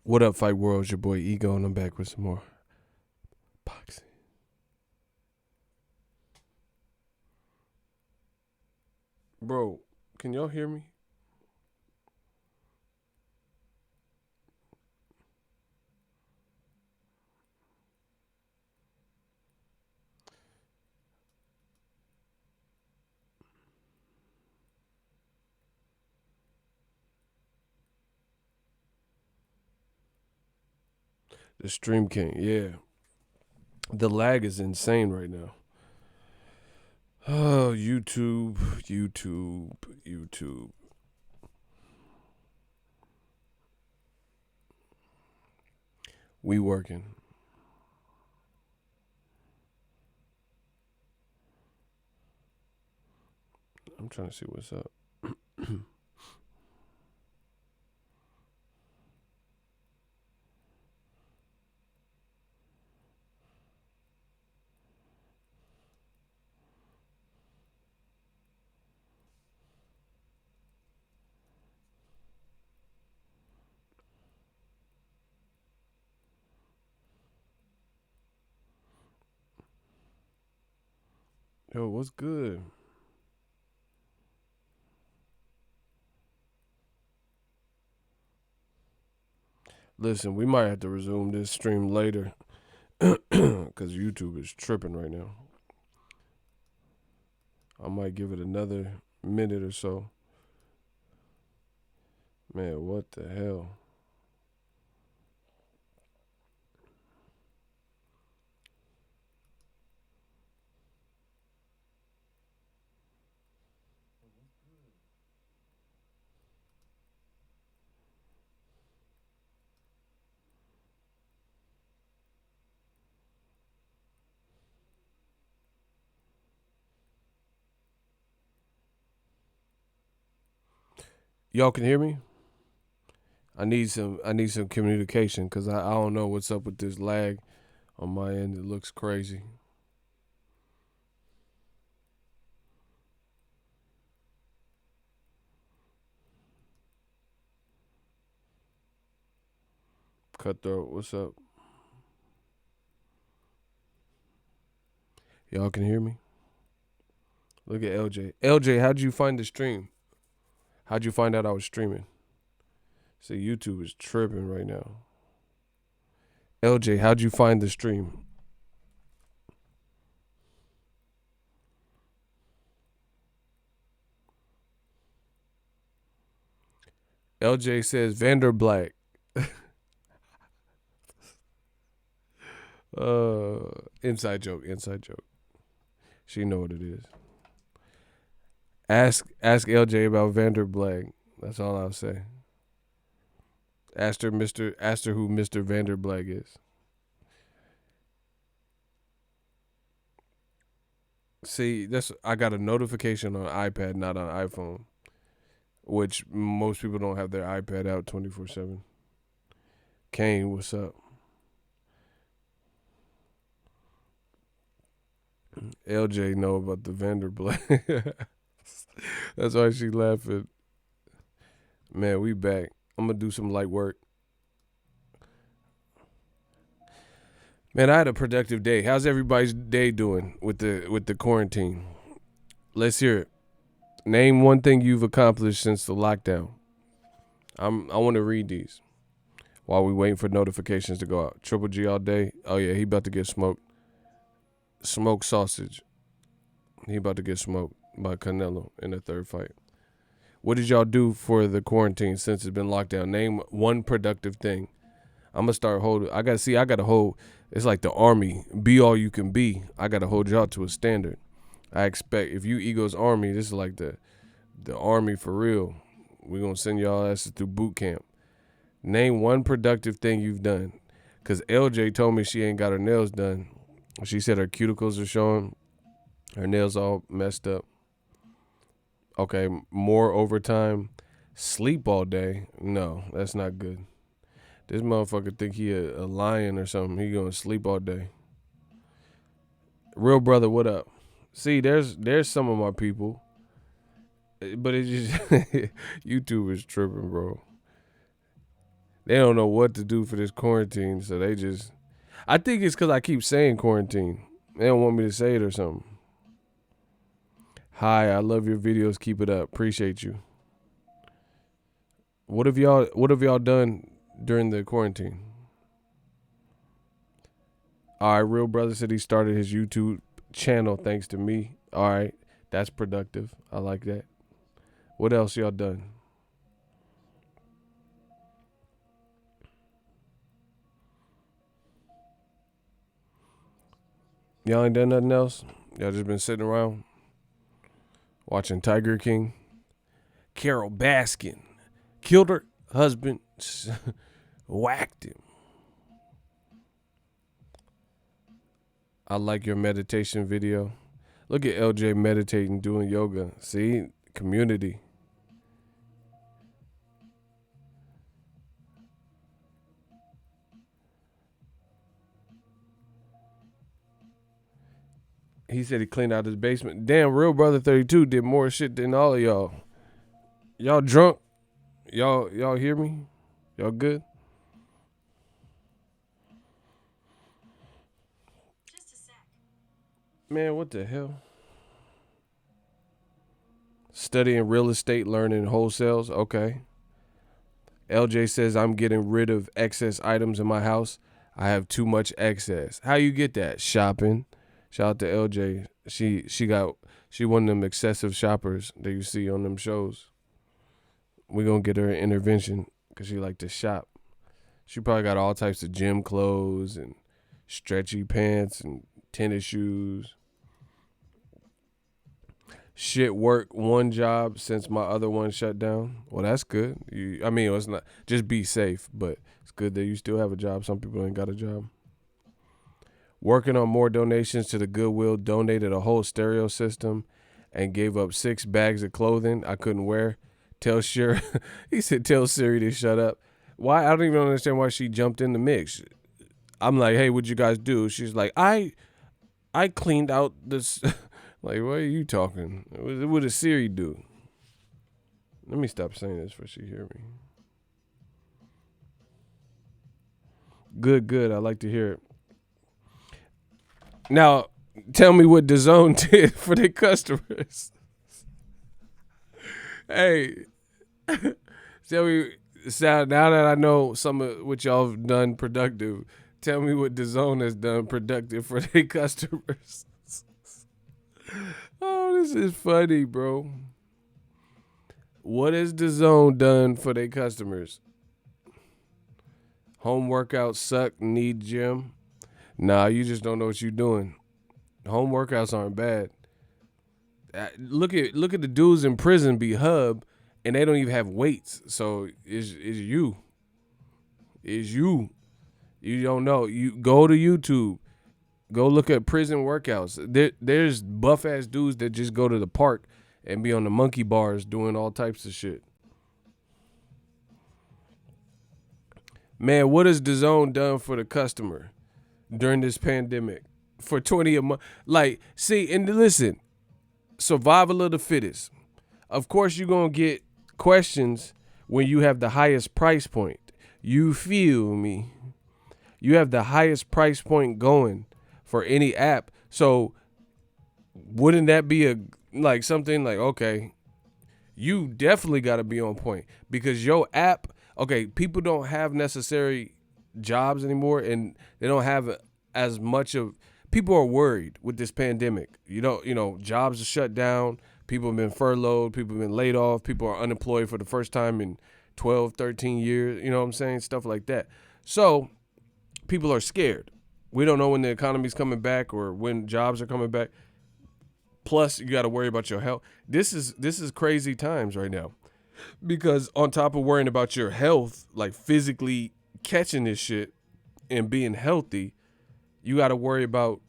What up, Fight World? It's your boy Ego, and I'm back with some more boxing. Bro, can y'all hear me? The stream can't. Yeah. The lag is insane right now. Oh, YouTube. We working. I'm trying to see what's up. Yo, what's good? Listen, we might have to resume this stream later because YouTube is tripping right now. I might give it another minute or so. Man, what the hell? Y'all can hear me? I need some communication because I don't know what's up with this lag on my end. It looks crazy. Cutthroat, what's up? Y'all can hear me? Look at LJ. LJ, how'd you find the stream? How'd you find out I was streaming? See, YouTube is tripping right now. LJ, how'd you find the stream? LJ says Vander Black. Inside joke. She know what it is. Ask LJ about Vander Black. That's all I'll say. Ask her who Mr. Vander Black is. See, I got a notification on iPad, not on iPhone, which most people don't have their iPad out 24/7. Kane, what's up? LJ know about the Vander Black. That's why she laughing. Man, we back. I'm gonna do some light work. Man, I had a productive day. How's everybody's day doing with the quarantine? Let's hear it. Name one thing you've accomplished since the lockdown. I want to read these while we waiting for notifications to go out. Triple G all day. Oh yeah, he about to get smoked. Smoked sausage. He about to get smoked by Canelo in the third fight. What did y'all do for the quarantine since it's been locked down? Name one productive thing. I'm gonna start holding. I gotta hold. It's like the army. Be all you can be. I gotta hold y'all to a standard. I expect if you Eagles Army, this is like the army for real. We're gonna send y'all asses through boot camp. Name one productive thing you've done. Cause LJ told me she ain't got her nails done. She said her cuticles are showing. Her nails all messed up. Okay, more overtime. Sleep all day. No, that's not good. This motherfucker think he a lion or something. He gonna sleep all day. Real brother, what up? See, there's some of my people, but it just YouTube is tripping, bro. They don't know what to do for this quarantine, so they just. I think it's because I keep saying quarantine. They don't want me to say it or something. Hi, I love your videos. Keep it up. Appreciate you. What have y'all done during the quarantine? All right, Real Brother said he started his YouTube channel thanks to me. All right, that's productive. I like that. What else y'all done? Y'all ain't done nothing else? Y'all just been sitting around watching Tiger King? Carol Baskin killed her husband, whacked him. I like your meditation video. Look at LJ meditating, doing yoga. See? Community. He said he cleaned out his basement. Damn, Real Brother 32 did more shit than all of y'all. Y'all drunk? Y'all hear me? Y'all good? Just a sec. Man, what the hell? Studying real estate, learning wholesales. Okay. LJ says I'm getting rid of excess items in my house. I have too much excess. How you get that? Shopping. Shout out to LJ. She one of them excessive shoppers that you see on them shows. We gonna get her an intervention because she like to shop. She probably got all types of gym clothes and stretchy pants and tennis shoes. Shit, work one job since my other one shut down. Well, that's good. It's not just be safe, but it's good that you still have a job. Some people ain't got a job. Working on more donations to the Goodwill, donated a whole stereo system and gave up 6 bags of clothing I couldn't wear. Tell Siri, he said, tell Siri to shut up. Why? I don't even understand why she jumped in the mix. I'm like, hey, what'd you guys do? She's like, I cleaned out this. Like, what are you talking? What does Siri do? Let me stop saying this before she hear me. Good. I like to hear it. Now, tell me what Dazn did for their customers. Hey, tell me. Now that I know some of what y'all have done productive, tell me what Dazn has done productive for their customers. Oh, this is funny, bro. What has Dazn done for their customers? Home workouts suck, need gym. Nah, you just don't know what you're doing. Home workouts aren't bad. Look at the dudes in prison be hub, and they don't even have weights. So it's you. It's you. You don't know. You go to YouTube. Go look at prison workouts. There's buff ass dudes that just go to the park and be on the monkey bars doing all types of shit. Man, what has Dazn done for the customer during this pandemic? For 20 a month. Like, see, and listen, survival of the fittest. Of course, you're going to get questions when you have the highest price point. You feel me? You have the highest price point going for any app. So wouldn't that be something like, okay, you definitely got to be on point because your app, okay, people don't have necessary jobs anymore and they don't have as much of, people are worried with this pandemic. Jobs are shut down. People have been furloughed. People have been laid off. People are unemployed for the first time in 12, 13 years. You know what I'm saying? Stuff like that. So people are scared. We don't know when the economy's coming back or when jobs are coming back. Plus, you got to worry about your health. This is crazy times right now because on top of worrying about your health, like physically catching this shit and being healthy, you got to worry about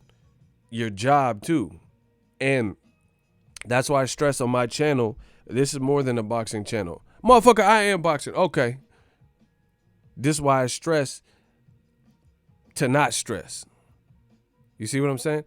your job too. And that's why I stress on my channel, this is more than a boxing channel. Motherfucker, I am boxing. Okay. This is why I stress to not stress. You see what I'm saying?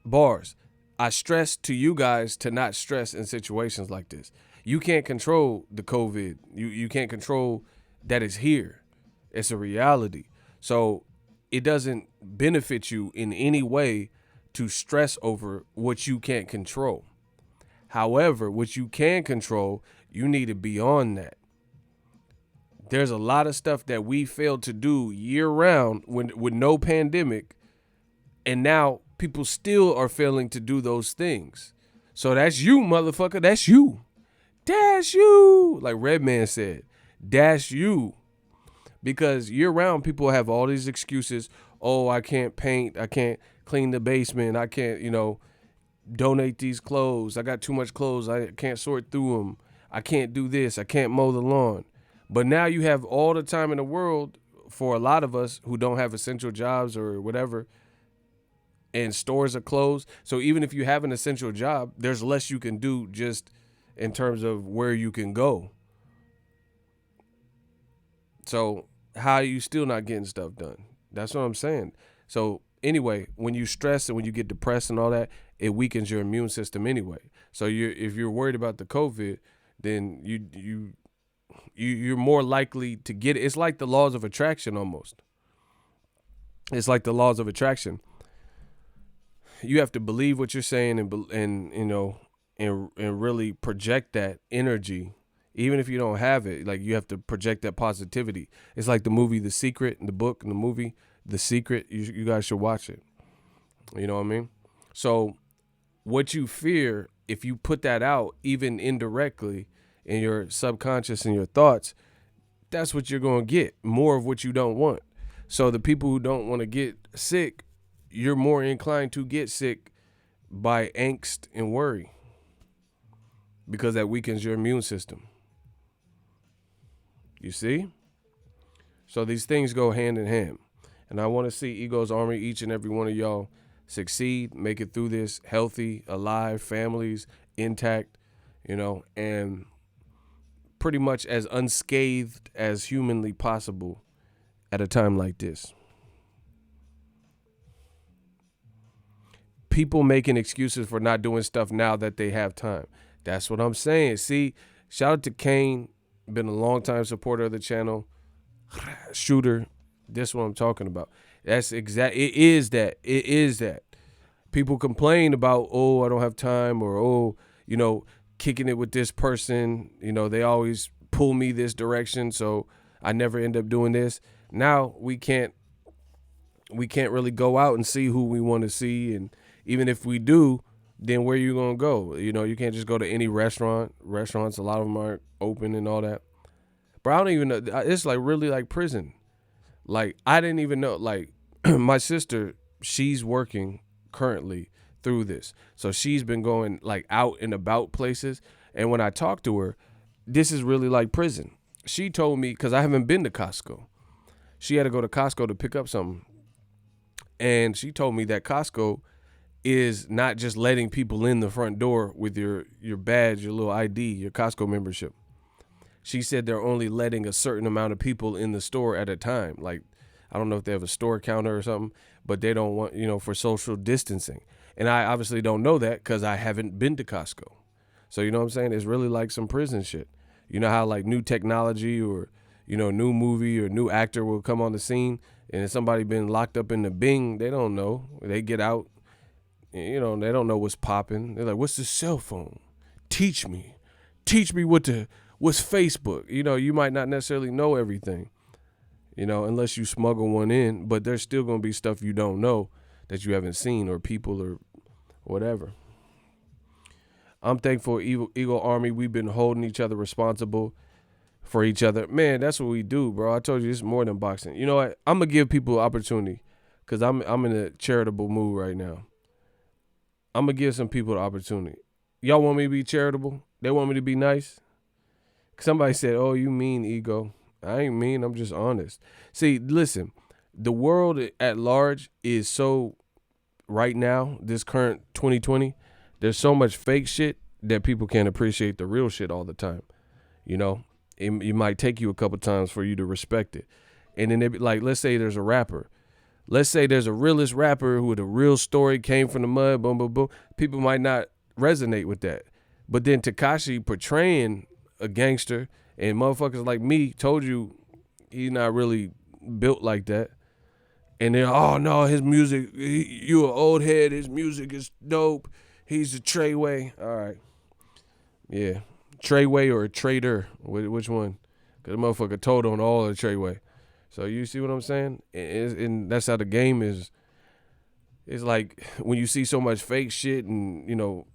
Bars. I stress to you guys to not stress in situations like this. You can't control the COVID. You can't control that it's here. It's a reality. So it doesn't benefit you in any way to stress over what you can't control. However, what you can control, you need to be on that. There's a lot of stuff that we failed to do year round with no pandemic, and now people still are failing to do those things. So that's you, motherfucker. That's you. That's you. Like Redman said, that's you. Because year round, people have all these excuses. Oh, I can't paint. I can't clean the basement. I can't, donate these clothes. I got too much clothes. I can't sort through them. I can't do this. I can't mow the lawn. But now you have all the time in the world for a lot of us who don't have essential jobs or whatever, and stores are closed. So even if you have an essential job, there's less you can do just in terms of where you can go. So how are you still not getting stuff done? That's what I'm saying. So anyway, when you stress and when you get depressed and all that, it weakens your immune system anyway. So if you're worried about the COVID, then you're more likely to get it. It's like the laws of attraction almost. It's like the laws of attraction. You have to believe what you're saying and really project that energy. Even if you don't have it, like you have to project that positivity. It's like the movie The Secret, and the book and the movie The Secret. You guys should watch it. You know what I mean? So what you fear, if you put that out, even indirectly in your subconscious and your thoughts, that's what you're going to get. More of what you don't want. So the people who don't want to get sick, you're more inclined to get sick by angst and worry, because that weakens your immune system. You see? So these things go hand in hand. And I want to see Ego's Army, each and every one of y'all, succeed, make it through this healthy, alive, families intact, and pretty much as unscathed as humanly possible at a time like this. People making excuses for not doing stuff now that they have time. That's what I'm saying. See, shout out to Kane, been a long time supporter of the channel. Shooter, this is what I'm talking about. That's exact. It is that. People complain about, oh, I don't have time, or, oh, kicking it with this person. They always pull me this direction, so I never end up doing this. Now we can't really go out and see who we want to see, and even if we do, then where you gonna go? You can't just go to any restaurant. Restaurants, a lot of them aren't open and all that. But I don't even know. It's like really like prison. Like I didn't even know. Like my sister, she's working currently through this, so she's been going like out and about places. And when I talked to her, this is really like prison. She told me, because I haven't been to Costco. She had to go to Costco to pick up something, and she told me that Costco is not just letting people in the front door with your badge, your little ID, your Costco membership. She said they're only letting a certain amount of people in the store at a time. Like, I don't know if they have a store counter or something, but they don't want, for social distancing. And I obviously don't know that because I haven't been to Costco. So, you know what I'm saying? It's really like some prison shit. You know how like new technology or, new movie or new actor will come on the scene, and if somebody been locked up in the Bing, they don't know. They get out. They don't know what's popping. They're like, what's the cell phone? Teach me what's Facebook? You might not necessarily know everything, unless you smuggle one in, but there's still going to be stuff you don't know that you haven't seen, or people or whatever. I'm thankful, Eagle Army, we've been holding each other responsible for each other. Man, that's what we do, bro. I told you, it's more than boxing. You know what? I'm going to give people opportunity because I'm in a charitable mood right now. I'm going to give some people the opportunity. Y'all want me to be charitable? They want me to be nice? Somebody said, oh, you mean, Ego. I ain't mean, I'm just honest. See, listen, the world at large is so, right now, this current 2020, there's so much fake shit that people can't appreciate the real shit all the time. It might take you a couple times for you to respect it. And then, like, let's say there's a rapper. Let's say there's a realist rapper who, with a real story, came from the mud, boom, boom, boom. People might not resonate with that. But then Tekashi portraying a gangster, and motherfuckers like me told you he's not really built like that. And then, oh no, his music, you an old head, his music is dope. He's a Treyway. All right. Yeah. Treyway or a trader. Which one? Because the motherfucker told on all the Treyway. So you see what I'm saying? And that's how the game is. It's like when you see so much fake shit and,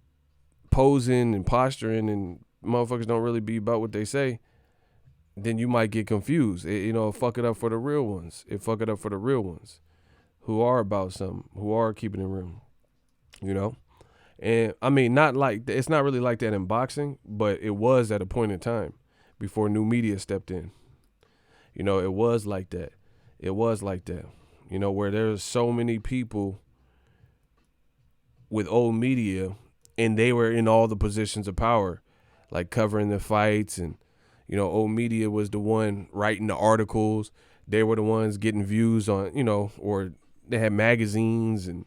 posing and posturing and motherfuckers don't really be about what they say, then you might get confused. Fuck it up for the real ones. Who are about something, who are keeping it real, And I mean, it's not really like that in boxing, but it was at a point in time before new media stepped in. It was like that. Where there's so many people with old media and they were in all the positions of power, like covering the fights and, old media was the one writing the articles. They were the ones getting views on, or they had magazines and,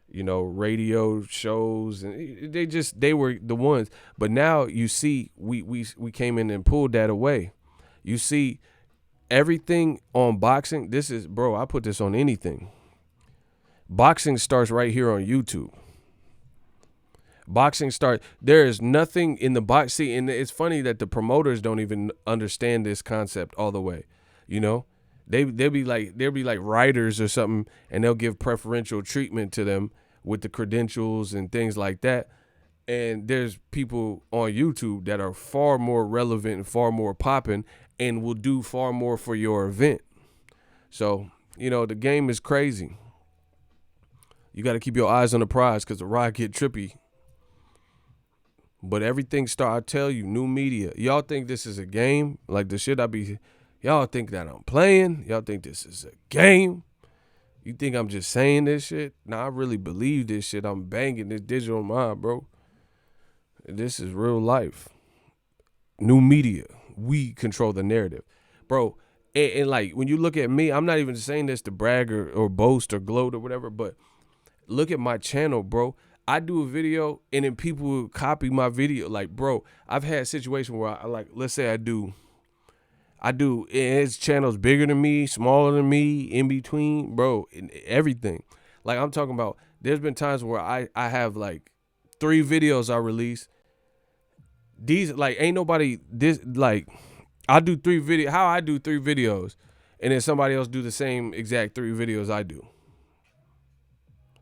radio shows, and they were the ones. But now you see, we came in and pulled that away. You see everything on boxing. I put this on anything. Boxing starts right here on YouTube. There is nothing in the box. See, and it's funny that the promoters don't even understand this concept all the way. They'll be like writers or something, and they'll give preferential treatment to them with the credentials and things like that. And there's people on YouTube that are far more relevant and far more popping and will do far more for your event. So, the game is crazy. You got to keep your eyes on the prize because the ride get trippy. But everything I tell you, new media. Y'all think this is a game? Like the shit y'all think that I'm playing? Y'all think this is a game? You think I'm just saying this shit? Nah, I really believe this shit. I'm banging this digital mind, bro. This is real life. New media. We control the narrative. Bro, and like when you look at me, I'm not even saying this to brag or boast or gloat or whatever, but look at my channel, bro. I do a video and then people will copy my video. Like, bro, I've had situations where let's say I do, his channel's bigger than me, smaller than me, in between, bro, and everything. Like I'm talking about, there's been times where I have like 3 videos I release. These, like, ain't nobody, this, like, I do 3 videos, how I do 3 videos, and then somebody else do the same exact 3 videos I do.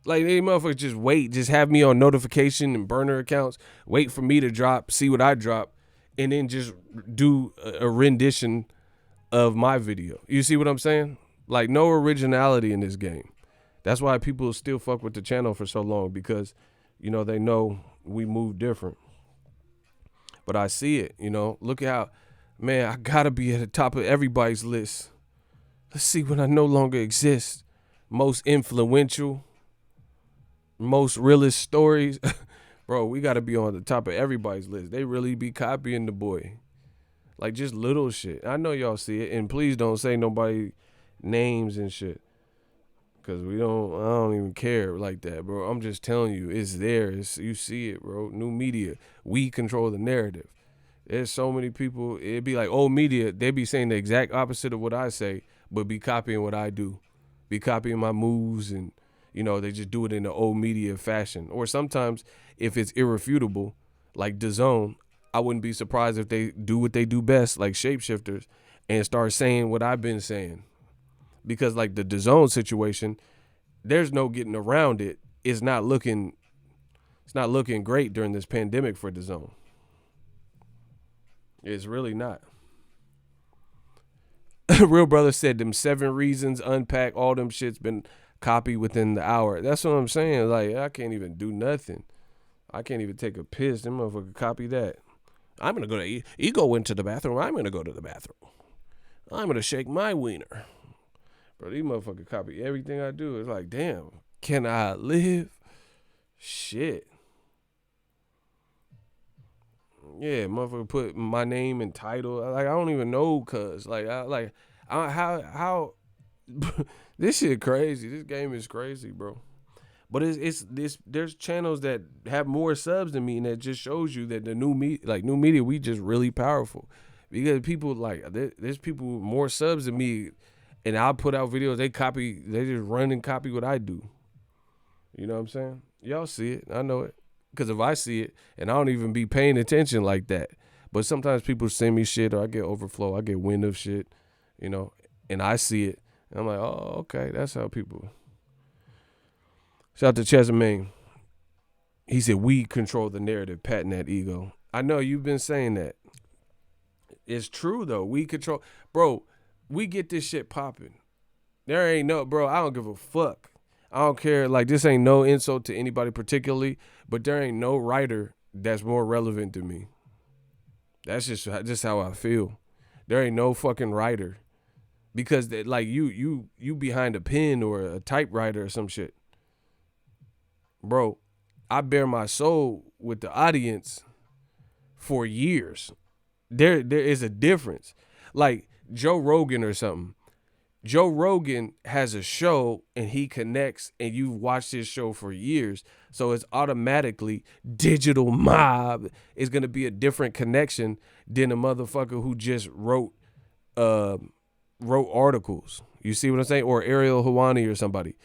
Like, they motherfuckers just have me on notification and burner accounts, wait for me to drop, see what I drop, and then just do a rendition of my video. You see what I'm saying? Like, no originality in this game. That's why people still fuck with the channel for so long, because, they know we move different. But I see it, Look at how, man, I gotta be at the top of everybody's list. Let's see when I no longer exist. Most influential, most realest stories. Bro, we got to be on the top of everybody's list. They really be copying the boy. Like, just little shit. I know y'all see it. And please don't say nobody names and shit. Because I don't even care like that, bro. I'm just telling you, it's there. You see it, bro. New media. We control the narrative. There's so many people. It'd be like old media. They be saying the exact opposite of what I say, but be copying what I do. Be copying my moves, and they just do it in the old media fashion. Or sometimes if it's irrefutable, like Dazn, I wouldn't be surprised if they do what they do best, like shapeshifters, and start saying what I've been saying. Because like the Dazn situation, there's no getting around it. It's not looking great during this pandemic for Dazn. It's really not. Real Brother said them 7 reasons unpack, all them shit's been copied within the hour. That's what I'm saying. Like, I can't even do nothing. I can't even take a piss. Them motherfucker copy that. I'm gonna go to you go into the bathroom. I'm gonna go to the bathroom. I'm gonna shake my wiener. Bro, these motherfuckers copy everything I do. It's like, damn, can I live? Shit. Yeah, motherfucker put my name and title. Like, I don't even know, cuz. How this shit crazy. This game is crazy, bro. But there's channels that have more subs than me, and that just shows you that the new media, we just really powerful. Because people there's people with more subs than me, And I'll put out videos. They just run and copy what I do. You know what I'm saying? Y'all see it. I know it. Because if I see it, and I don't even be paying attention like that. But sometimes people send me shit, or I get overflow. I get wind of shit, and I see it. And I'm like, oh, okay. That's how people. Shout out to Chesamane. He said, we control the narrative, patting that ego. I know you've been saying that. It's true, though. We control. Bro, we get this shit popping. There ain't no, bro, I don't give a fuck. I don't care. Like, this ain't no insult to anybody particularly, but there ain't no writer that's more relevant to me. That's just how I feel. There ain't no fucking writer. Because, like, you behind a pen or a typewriter or some shit. Bro, I bare my soul with the audience for years. There is a difference. Like Joe Rogan or something. Joe Rogan has a show and he connects, and you've watched his show for years. So it's automatically Digital Mob is going to be a different connection than a motherfucker who just wrote articles. You see what I'm saying? Or Ariel Helwani or somebody.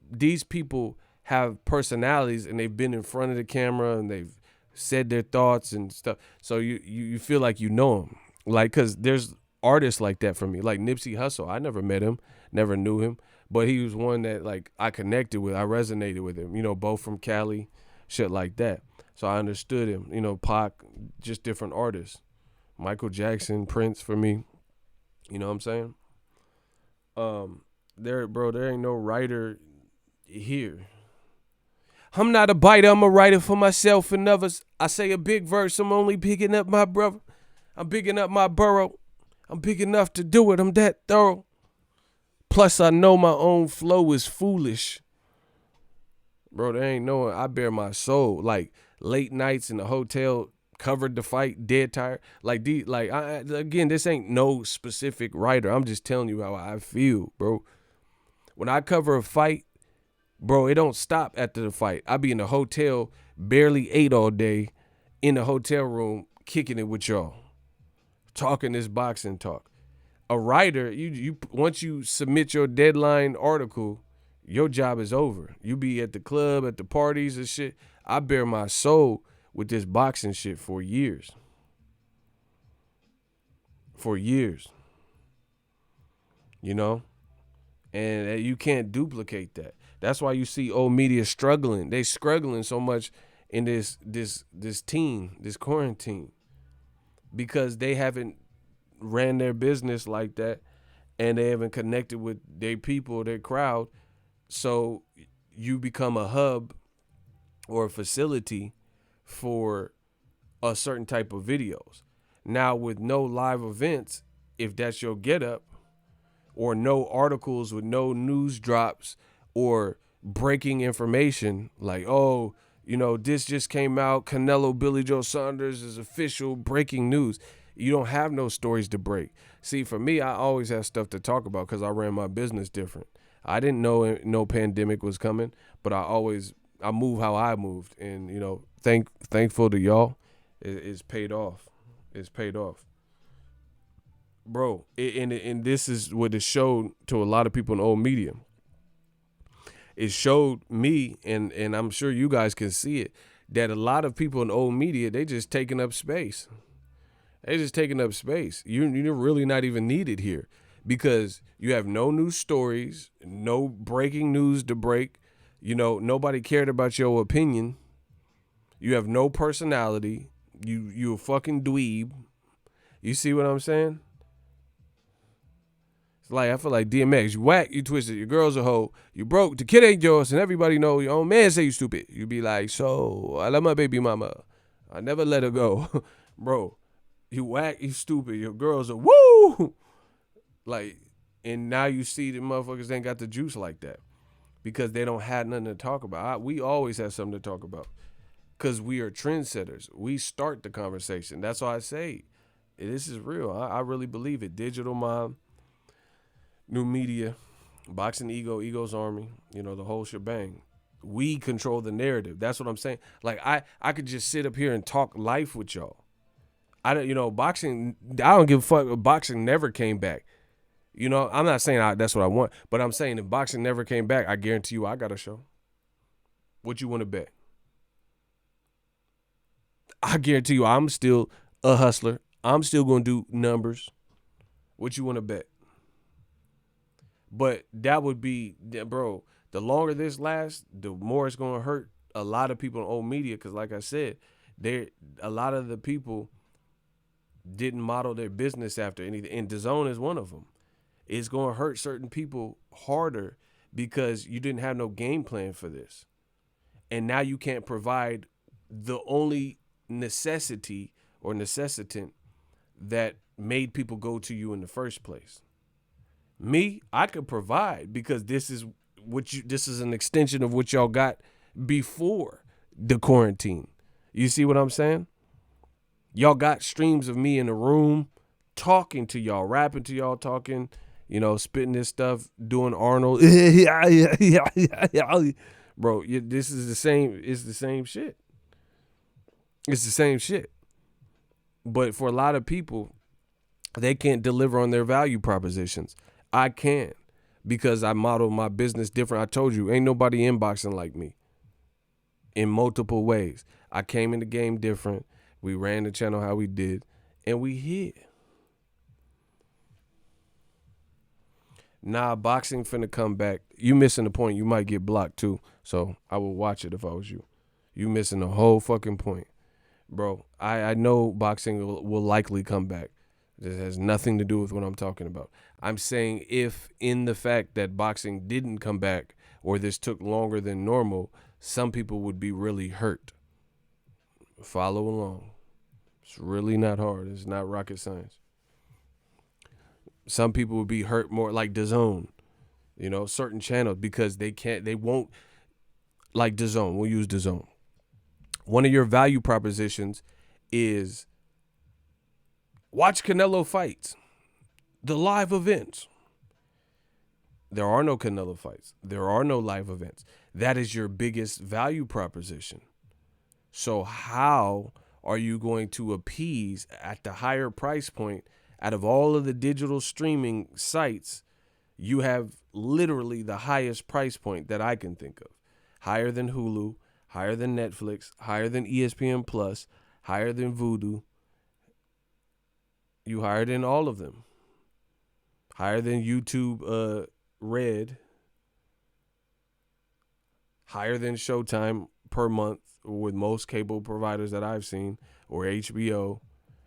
These people have personalities, and they've been in front of the camera, and they've said their thoughts and stuff. So you feel like you know them. Like, because there's artists like that for me. Like Nipsey Hussle. I never met him, never knew him. But he was one that, like, I connected with. I resonated with him. Both from Cali, shit like that. So I understood him. Pac, just different artists. Michael Jackson, Prince for me. You know what I'm saying? There ain't no writer here. I'm not a biter, I'm a writer for myself and others. I say a big verse, I'm only picking up my brother. I'm picking up my burrow. I'm big enough to do it, I'm that thorough. Plus I know my own flow is foolish. Bro, there ain't no, I bare my soul. Like late nights in the hotel, covered the fight, dead tired. Again, this ain't no specific writer. I'm just telling you how I feel, bro. When I cover a fight, bro, it don't stop after the fight. I be in the hotel, barely ate all day, in the hotel room, kicking it with y'all, talking this boxing talk. A writer, you once you submit your deadline article, your job is over. You be at the club, at the parties and shit. I bare my soul with this boxing shit for years. For years. And you can't duplicate that. That's why you see old media struggling. They struggling so much in this quarantine, because they haven't ran their business like that, and they haven't connected with their people, their crowd. So you become a hub or a facility for a certain type of videos. Now with no live events, if that's your getup, or no articles with no news drops or breaking information like, this just came out, Canelo, Billy Joe Saunders is official, breaking news. You don't have no stories to break. See, for me, I always have stuff to talk about because I ran my business different. I didn't know no pandemic was coming, but I move how I moved. And, thankful to y'all, it's paid off. It's paid off. Bro, and this is what it showed to a lot of people in old media. It showed me, and I'm sure you guys can see it, that a lot of people in old media, they just taking up space. They just taking up space. You're really not even needed here, because you have no news stories, no breaking news to break. Nobody cared about your opinion. You have no personality. You a fucking dweeb. You see what I'm saying? Like, I feel like DMX, you whack, you twisted, your girl's a hoe, you broke, the kid ain't yours, and everybody know your own man say you stupid. You be like, so, I love my baby mama. I never let her go. Bro, you whack, you stupid, your girl's a woo! Like, and now you see the motherfuckers ain't got the juice like that, because they don't have nothing to talk about. We always have something to talk about, because we are trendsetters. We start the conversation. That's why I say, this is real. I really believe it. Digital Mom, new media, boxing ego, ego's army, the whole shebang. We control the narrative. That's what I'm saying. Like, I could just sit up here and talk life with y'all. Boxing, I don't give a fuck. Boxing never came back. You know, I'm not saying that's what I want, but I'm saying if boxing never came back, I guarantee you I got a show. What you want to bet? I guarantee you I'm still a hustler. I'm still going to do numbers. What you want to bet? But that would be, bro, the longer this lasts, the more it's going to hurt a lot of people in old media. Because like I said, a lot of the people didn't model their business after anything. And Dazn is one of them. It's going to hurt certain people harder because you didn't have no game plan for this. And now you can't provide the only necessity or necessitant that made people go to you in the first place. Me, I could provide because this is an extension of what y'all got before the quarantine. You see what I'm saying? Y'all got streams of me in the room talking to y'all, rapping to y'all, talking, spitting this stuff, doing Arnold. Bro, this is the same. It's the same shit. It's the same shit. But for a lot of people, they can't deliver on their value propositions. I can because I model my business different. I told you, ain't nobody inboxing like me in multiple ways. I came in the game different. We ran the channel how we did, and we hit. Nah, boxing finna come back. You missing the point. You might get blocked too. So I would watch it if I was you. You missing the whole fucking point. Bro, I know boxing will likely come back. This has nothing to do with what I'm talking about. I'm saying if in the fact that boxing didn't come back or this took longer than normal, some people would be really hurt. Follow along. It's really not hard. It's not rocket science. Some people would be hurt more like Dazn, certain channels because they won't, like Dazn. We'll use Dazn. One of your value propositions is watch Canelo fights, the live events. There are no Canelo fights. There are no live events. That is your biggest value proposition. So how are you going to appease at the higher price point out of all of the digital streaming sites? You have literally the highest price point that I can think of. Higher than Hulu, higher than Netflix, higher than ESPN Plus, higher than Vudu. You higher than all of them. Higher than YouTube Red. Higher than Showtime per month with most cable providers that I've seen, or HBO.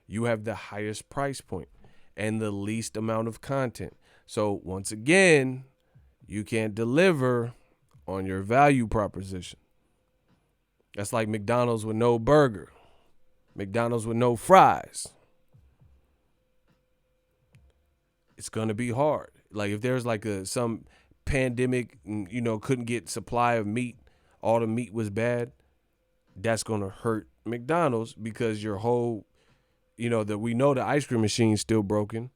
You have the highest price point and the least amount of content. So once again, you can't deliver on your value proposition. That's like McDonald's with no burger, McDonald's with no fries. It's going to be hard. Like if there's like some pandemic, couldn't get supply of meat, all the meat was bad, that's going to hurt McDonald's because your whole, that we know the ice cream machine's still broken.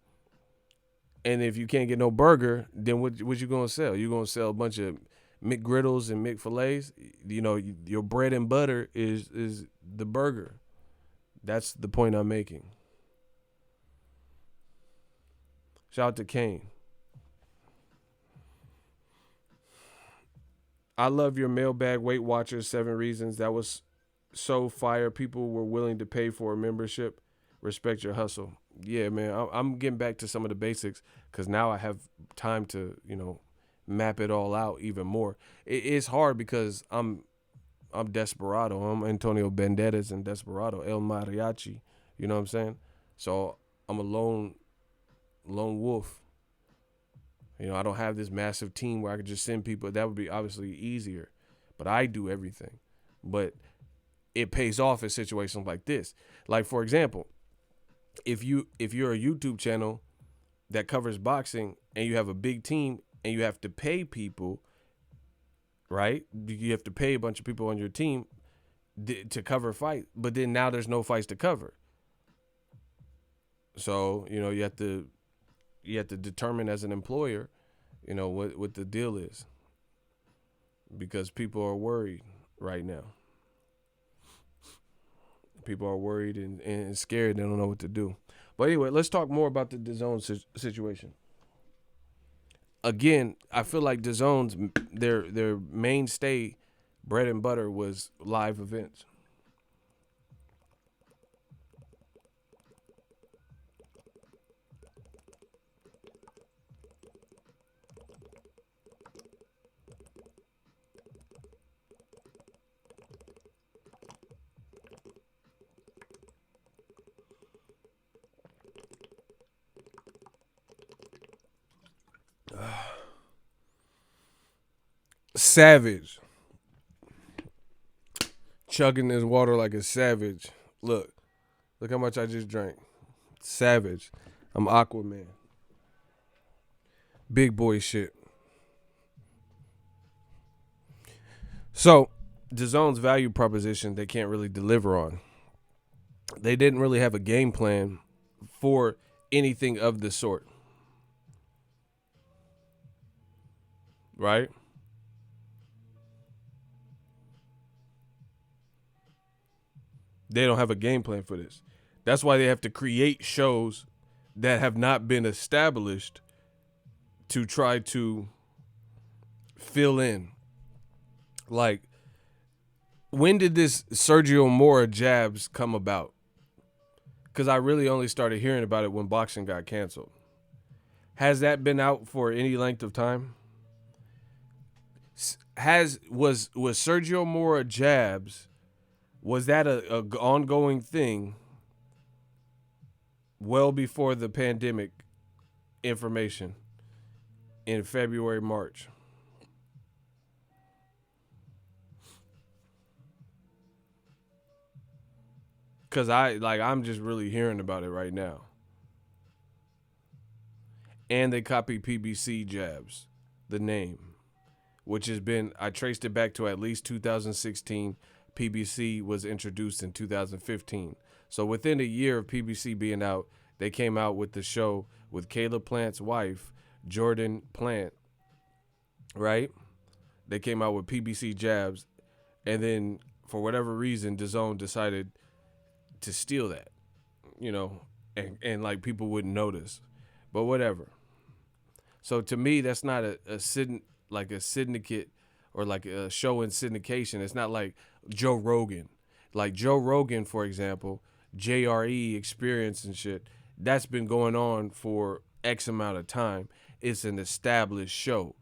And if you can't get no burger, then what you going to sell? You're going to sell a bunch of McGriddles and McFillets. Your bread and butter is the burger. That's the point I'm making. Shout out to Kane. I love your mailbag Weight Watchers 7 reasons. That was so fire. People were willing to pay for a membership. Respect your hustle. Yeah, man. I'm getting back to some of the basics because now I have time to, map it all out even more. It's hard because I'm Desperado. I'm Antonio Banderas and Desperado, El Mariachi. You know what I'm saying? So I'm a lone wolf. I don't have this massive team where I could just send people. That would be obviously easier. But I do everything. But it pays off in situations like this. Like, for example, if you're a YouTube channel that covers boxing and you have a big team and you have to pay people, right? You have to pay a bunch of people on your team to cover fight, but then now there's no fights to cover. So, you have to determine as an employer, what the deal is, because people are worried right now. People are worried and scared. They don't know what to do. But anyway, let's talk more about the Dazn situation. again, I feel like DAZN's their mainstay bread and butter was live events. Savage. Chugging this water like a savage. Look. Look how much I just drank. Savage. I'm Aquaman. Big boy shit. So, DAZN's value proposition they can't really deliver on. They didn't really have a game plan for anything of the sort. Right? They don't have a game plan for this. That's why they have to create shows that have not been established to try to fill in. Like, when did this Sergio Mora jabs come about? Because I really only started hearing about it when boxing got canceled. Has that been out for any length of time? Was Sergio Mora jabs? Was that a ongoing thing well before the pandemic information in February, March? Cause I'm just really hearing about it right now. And they copied PBC jabs, the name, which has been I traced it back to at least 2016. PBC was introduced in 2015. So within a year of PBC being out, they came out with the show with Caleb Plant's wife, Jordan Plant, right? They came out with PBC jabs, and then for whatever reason, DAZN decided to steal that, you know, and like people wouldn't notice, but whatever. So to me, that's not like a syndicate or like a show in syndication. It's not like Joe Rogan. Like Joe Rogan, for example, JRE experience and shit, that's been going on for X amount of time. It's an established show.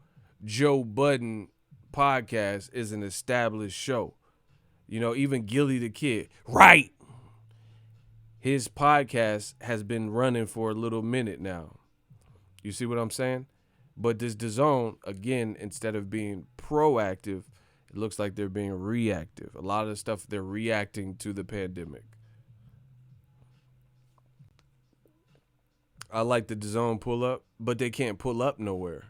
Joe Budden podcast is an established show. You know, even Gilly the Kid, right? His podcast has been running for a little minute now. You see what I'm saying? But this DAZN, again, instead of being proactive, it looks like they're being reactive. A lot of the stuff they're reacting to the pandemic. I like the DAZN pull up, but they can't pull up nowhere.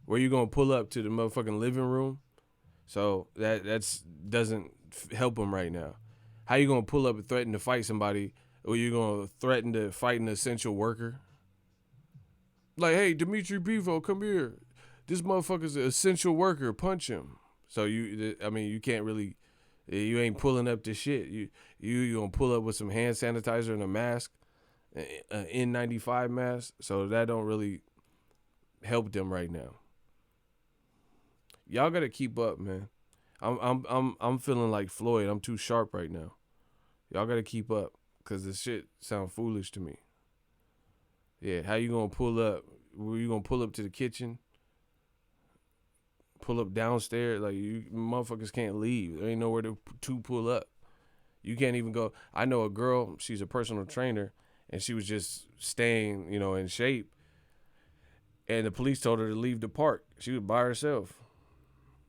Where you gonna pull up to the motherfucking living room? So that's doesn't help them right now. How you gonna pull up and threaten to fight somebody, or you gonna threaten to fight an essential worker? Like, hey, Dimitri Bevo, come here. This motherfucker's an essential worker. Punch him. So you can't really, you ain't pulling up the shit. You gonna pull up with some hand sanitizer and a mask, an N95 mask. So that don't really help them right now. Y'all gotta keep up, man. I'm feeling like Floyd. I'm too sharp right now. Y'all gotta keep up, cause this shit sound foolish to me. Yeah, how you gonna pull up? Were you gonna pull up to the kitchen? Pull up downstairs? Like, you motherfuckers can't leave. There ain't nowhere to pull up. You can't even go. I know a girl, she's a personal trainer, and she was just staying, in shape. And the police told her to leave the park. She was by herself.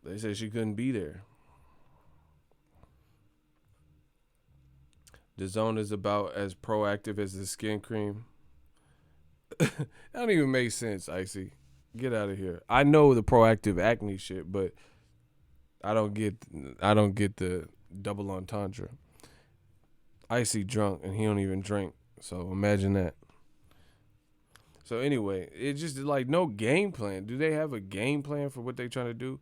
They said she couldn't be there. DAZN is about as proactive as the skin cream. That don't even make sense, Icy. Get out of here. I know the proactive acne shit, but I don't get the double entendre. Icy drunk and he don't even drink. So imagine that. So anyway, it's just like no game plan. Do they have a game plan for what they trying to do?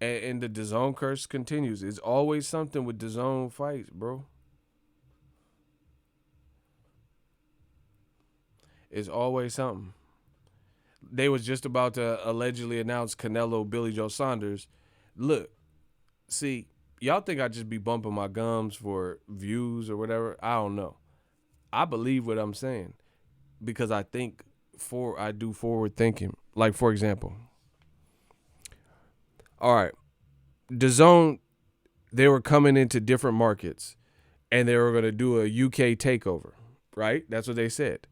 And the DAZN curse continues. It's always something with DAZN fights, bro. It's always something. They was just about to allegedly announce Canelo, Billy Joe Saunders. Look, see, y'all think I just be bumping my gums for views or whatever? I don't know. I believe what I'm saying because I do forward thinking. Like, for example, all right, DAZN, they were coming into different markets and they were going to do a UK takeover, right? That's what they said.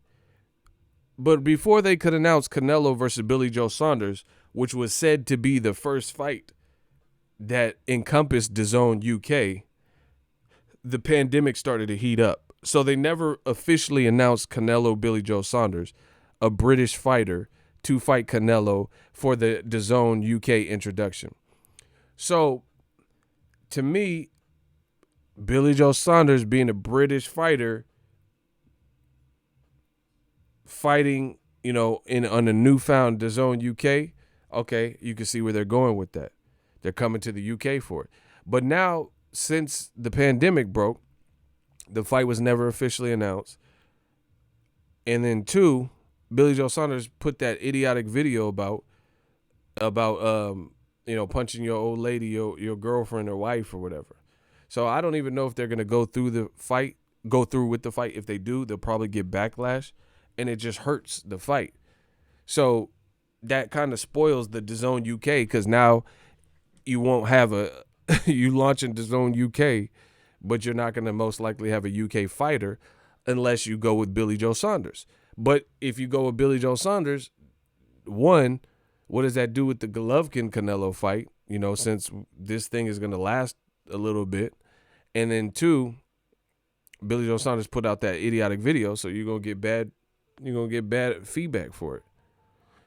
But before they could announce Canelo versus Billy Joe Saunders, which was said to be the first fight that encompassed DAZN UK, the pandemic started to heat up. So they never officially announced Canelo Billy Joe Saunders, a British fighter, to fight Canelo for the DAZN UK introduction. So to me, Billy Joe Saunders being a British fighter fighting, on a newfound DAZN UK, okay, you can see where they're going with that. They're coming to the UK for it. But now, since the pandemic broke, the fight was never officially announced. And then two, Billy Joe Saunders put that idiotic video about punching your old lady, your girlfriend or wife or whatever. So I don't even know if they're gonna go through with the fight. If they do, they'll probably get backlash, and it just hurts the fight. So that kind of spoils the DAZN UK because now you won't have you launching DAZN UK, but you're not gonna most likely have a UK fighter unless you go with Billy Joe Saunders. But if you go with Billy Joe Saunders, one, what does that do with the Golovkin Canelo fight? Since this thing is gonna last a little bit, and then two, Billy Joe Saunders put out that idiotic video, so you're gonna get bad feedback for it.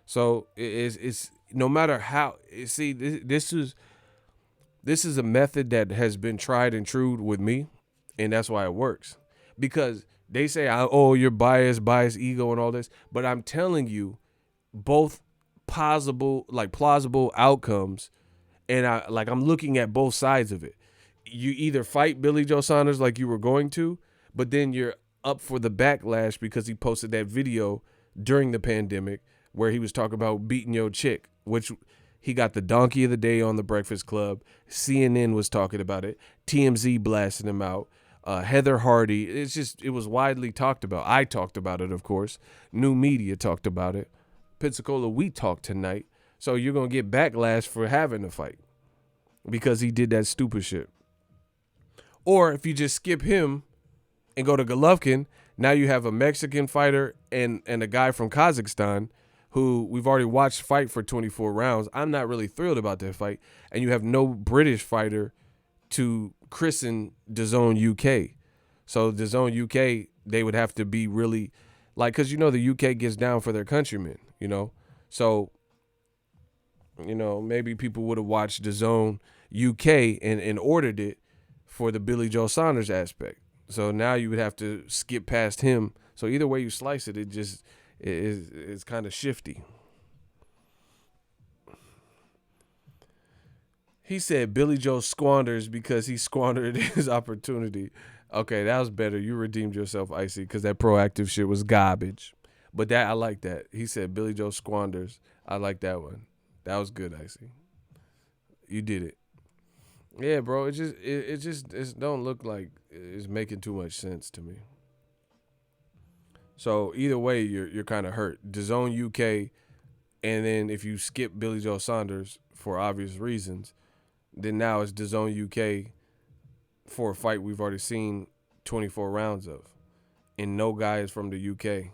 So it's no matter how. See, this is a method that has been tried and true with me, and that's why it works. Because they say, "Oh, you're biased, ego, and all this," but I'm telling you, both plausible outcomes, and I'm looking at both sides of it. You either fight Billy Joe Saunders like you were going to, but then you're up for the backlash because he posted that video during the pandemic where he was talking about beating your chick, which he got the donkey of the day on the Breakfast Club. CNN was talking about it. TMZ blasting him out. Heather Hardy. It was widely talked about. I talked about it, of course. New media talked about it. Pensacola, we talked tonight. So you're going to get backlash for having the fight because he did that stupid shit. Or if you just skip him and go to Golovkin, now you have a Mexican fighter and a guy from Kazakhstan who we've already watched fight for 24 rounds. I'm not really thrilled about that fight. And you have no British fighter to christen DAZN UK. So DAZN UK, they would have to be really because the UK gets down for their countrymen, So, maybe people would have watched DAZN UK and ordered it for the Billy Joe Saunders aspect. So now you would have to skip past him. So either way you slice it, it's kind of shifty. He said Billy Joe squanders because he squandered his opportunity. Okay, that was better. You redeemed yourself, Icy, because that proactive shit was garbage. But I like that. He said Billy Joe squanders. I like that one. That was good, Icy. You did it. Yeah, bro. It just don't look like it's making too much sense to me. So either way, you're kind of hurt. DAZN UK, and then if you skip Billy Joe Saunders for obvious reasons, then now it's DAZN UK for a fight we've already seen 24 rounds of, and no guy is from the UK.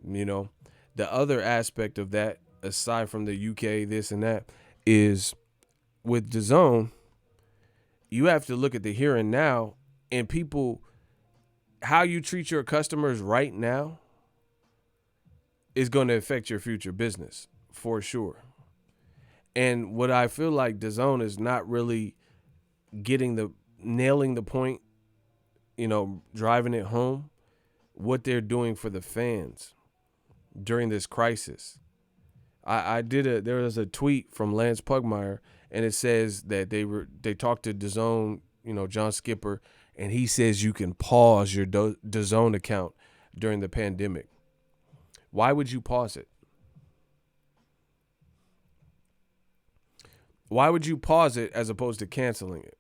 The other aspect of that, aside from the UK, this and that, is with DAZN, you have to look at the here and now, and people, how you treat your customers right now is going to affect your future business for sure. And what I feel like DAZN is not really nailing the point, driving it home, what they're doing for the fans during this crisis. There was a tweet from Lance Pugmire, and it says that they talked to DAZN, John Skipper, and he says you can pause your DAZN account during the pandemic, Why would you pause it? Why would you pause it as opposed to canceling it?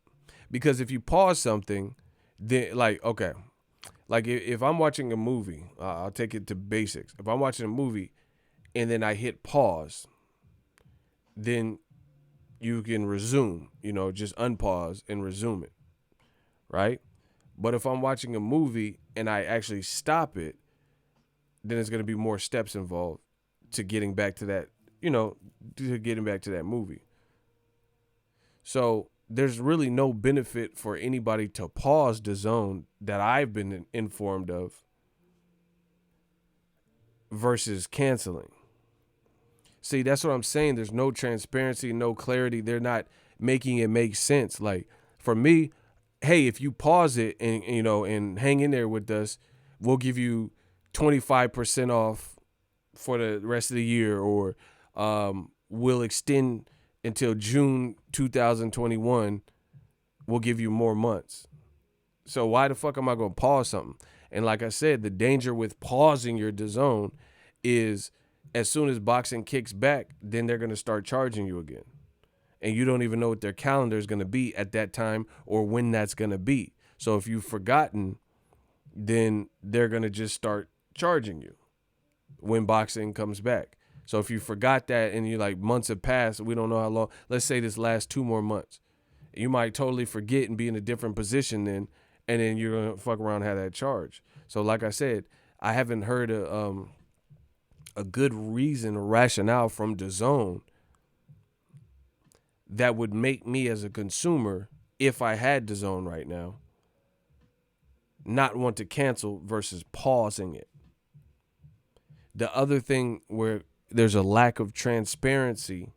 Because if you pause something, then like, okay, like if I'm watching a movie, I'll take it to basics. If I'm watching a movie and then I hit pause, then you can resume, just unpause and resume it, right? But if I'm watching a movie and I actually stop it, then there's going to be more steps involved to getting back to that, to getting back to that movie. So there's really no benefit for anybody to pause Dazn that I've been informed of versus canceling. See, that's what I'm saying. There's no transparency, no clarity. They're not making it make sense. Like for me, hey, if you pause it and hang in there with us, we'll give you 25% off for the rest of the year, or we'll extend until June 2021. We'll give you more months. So why the fuck am I going to pause something? And like I said, the danger with pausing your Dazn is as soon as boxing kicks back, then they're going to start charging you again. And you don't even know what their calendar is going to be at that time or when that's going to be. So if you've forgotten, then they're going to just start charging you when boxing comes back. So if you forgot that and you're like, months have passed, we don't know how long, let's say this lasts 2 more months. You might totally forget and be in a different position then, and then you're going to fuck around and have that charge. So like I said, I haven't heard a good reason or rationale from Dazn that would make me as a consumer, if I had Dazn right now, not want to cancel versus pausing it. The other thing where there's a lack of transparency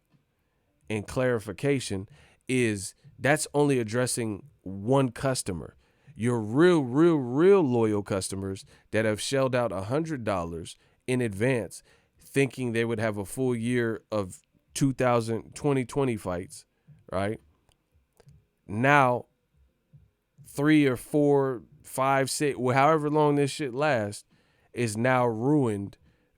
and clarification is that's only addressing one customer. Your real loyal customers that have shelled out $100 in advance thinking they would have a full year of 2020 fights, right? Now, 3 or 4, 5, 6, however long this shit lasts, is now ruined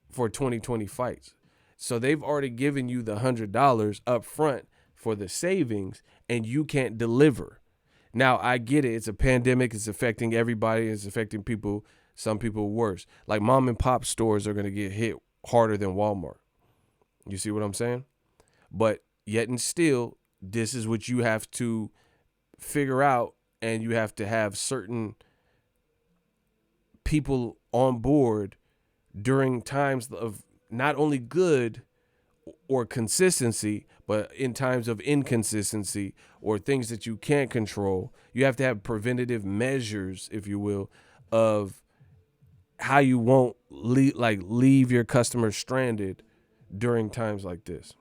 for 2020 fights. So they've already given you the $100 up front for the savings, and you can't deliver. Now, I get it. It's a pandemic. It's affecting everybody. It's affecting people, some people worse. Like mom and pop stores are going to get hit harder than Walmart. You see what I'm saying? But yet and still, this is what you have to figure out, and you have to have certain people on board during times of not only good or consistency, but in times of inconsistency or things that you can't control. You have to have preventative measures, if you will, of how you won't leave your customers stranded during times like this.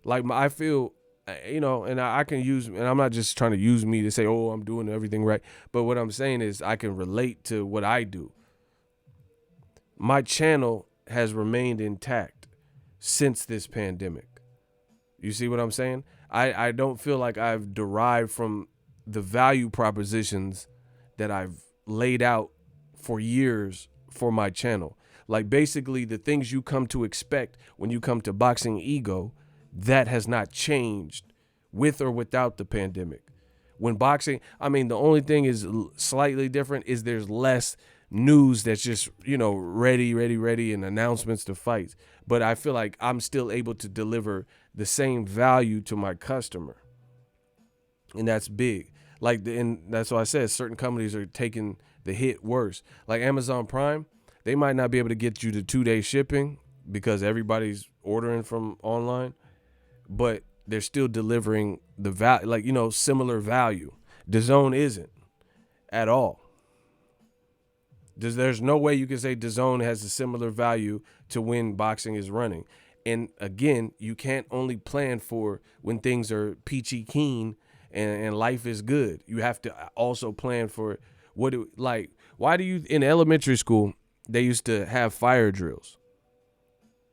Like I feel, and I can use, and I'm not just trying to use me to say, oh, I'm doing everything right. But what I'm saying is I can relate to what I do. My channel has remained intact since this pandemic. You see what I'm saying? I don't feel like I've derived from the value propositions that I've laid out for years for my channel. Like basically the things you come to expect when you come to Boxing Ego, that has not changed with or without the pandemic. When boxing, the only thing is slightly different is there's less news that's just, ready and announcements to fights. But I feel like I'm still able to deliver the same value to my customer. And that's big. And that's why I said certain companies are taking the hit worse. Like Amazon Prime, they might not be able to get you the 2-day shipping because everybody's ordering from online, but they're still delivering the value, similar value. Dazn isn't at all. There's no way you can say Dazn has a similar value to when boxing is running. And again, you can't only plan for when things are peachy keen and life is good. You have to also plan for why do you, in elementary school, they used to have fire drills.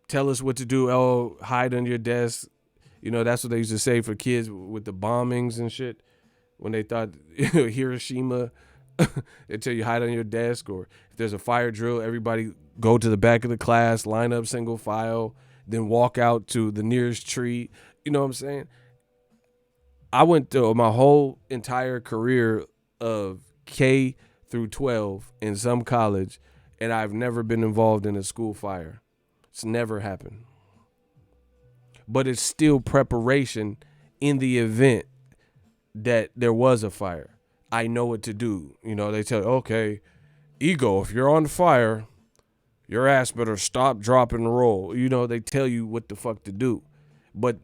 Tell us what to do. Oh, hide under your desk. That's what they used to say for kids with the bombings and shit. When they thought Hiroshima They tell you hide on your desk, or if there's a fire drill, everybody go to the back of the class, line up single file, then walk out to the nearest tree. You know what I'm saying? I went through my whole entire career of K through 12 in some college, and I've never been involved in a school fire. It's never happened. But it's still preparation in the event that there was a fire. I know what to do. You know, they tell you, okay, ego, if you're on fire, your ass better stop, drop, and roll. You know, they tell you what the fuck to do. But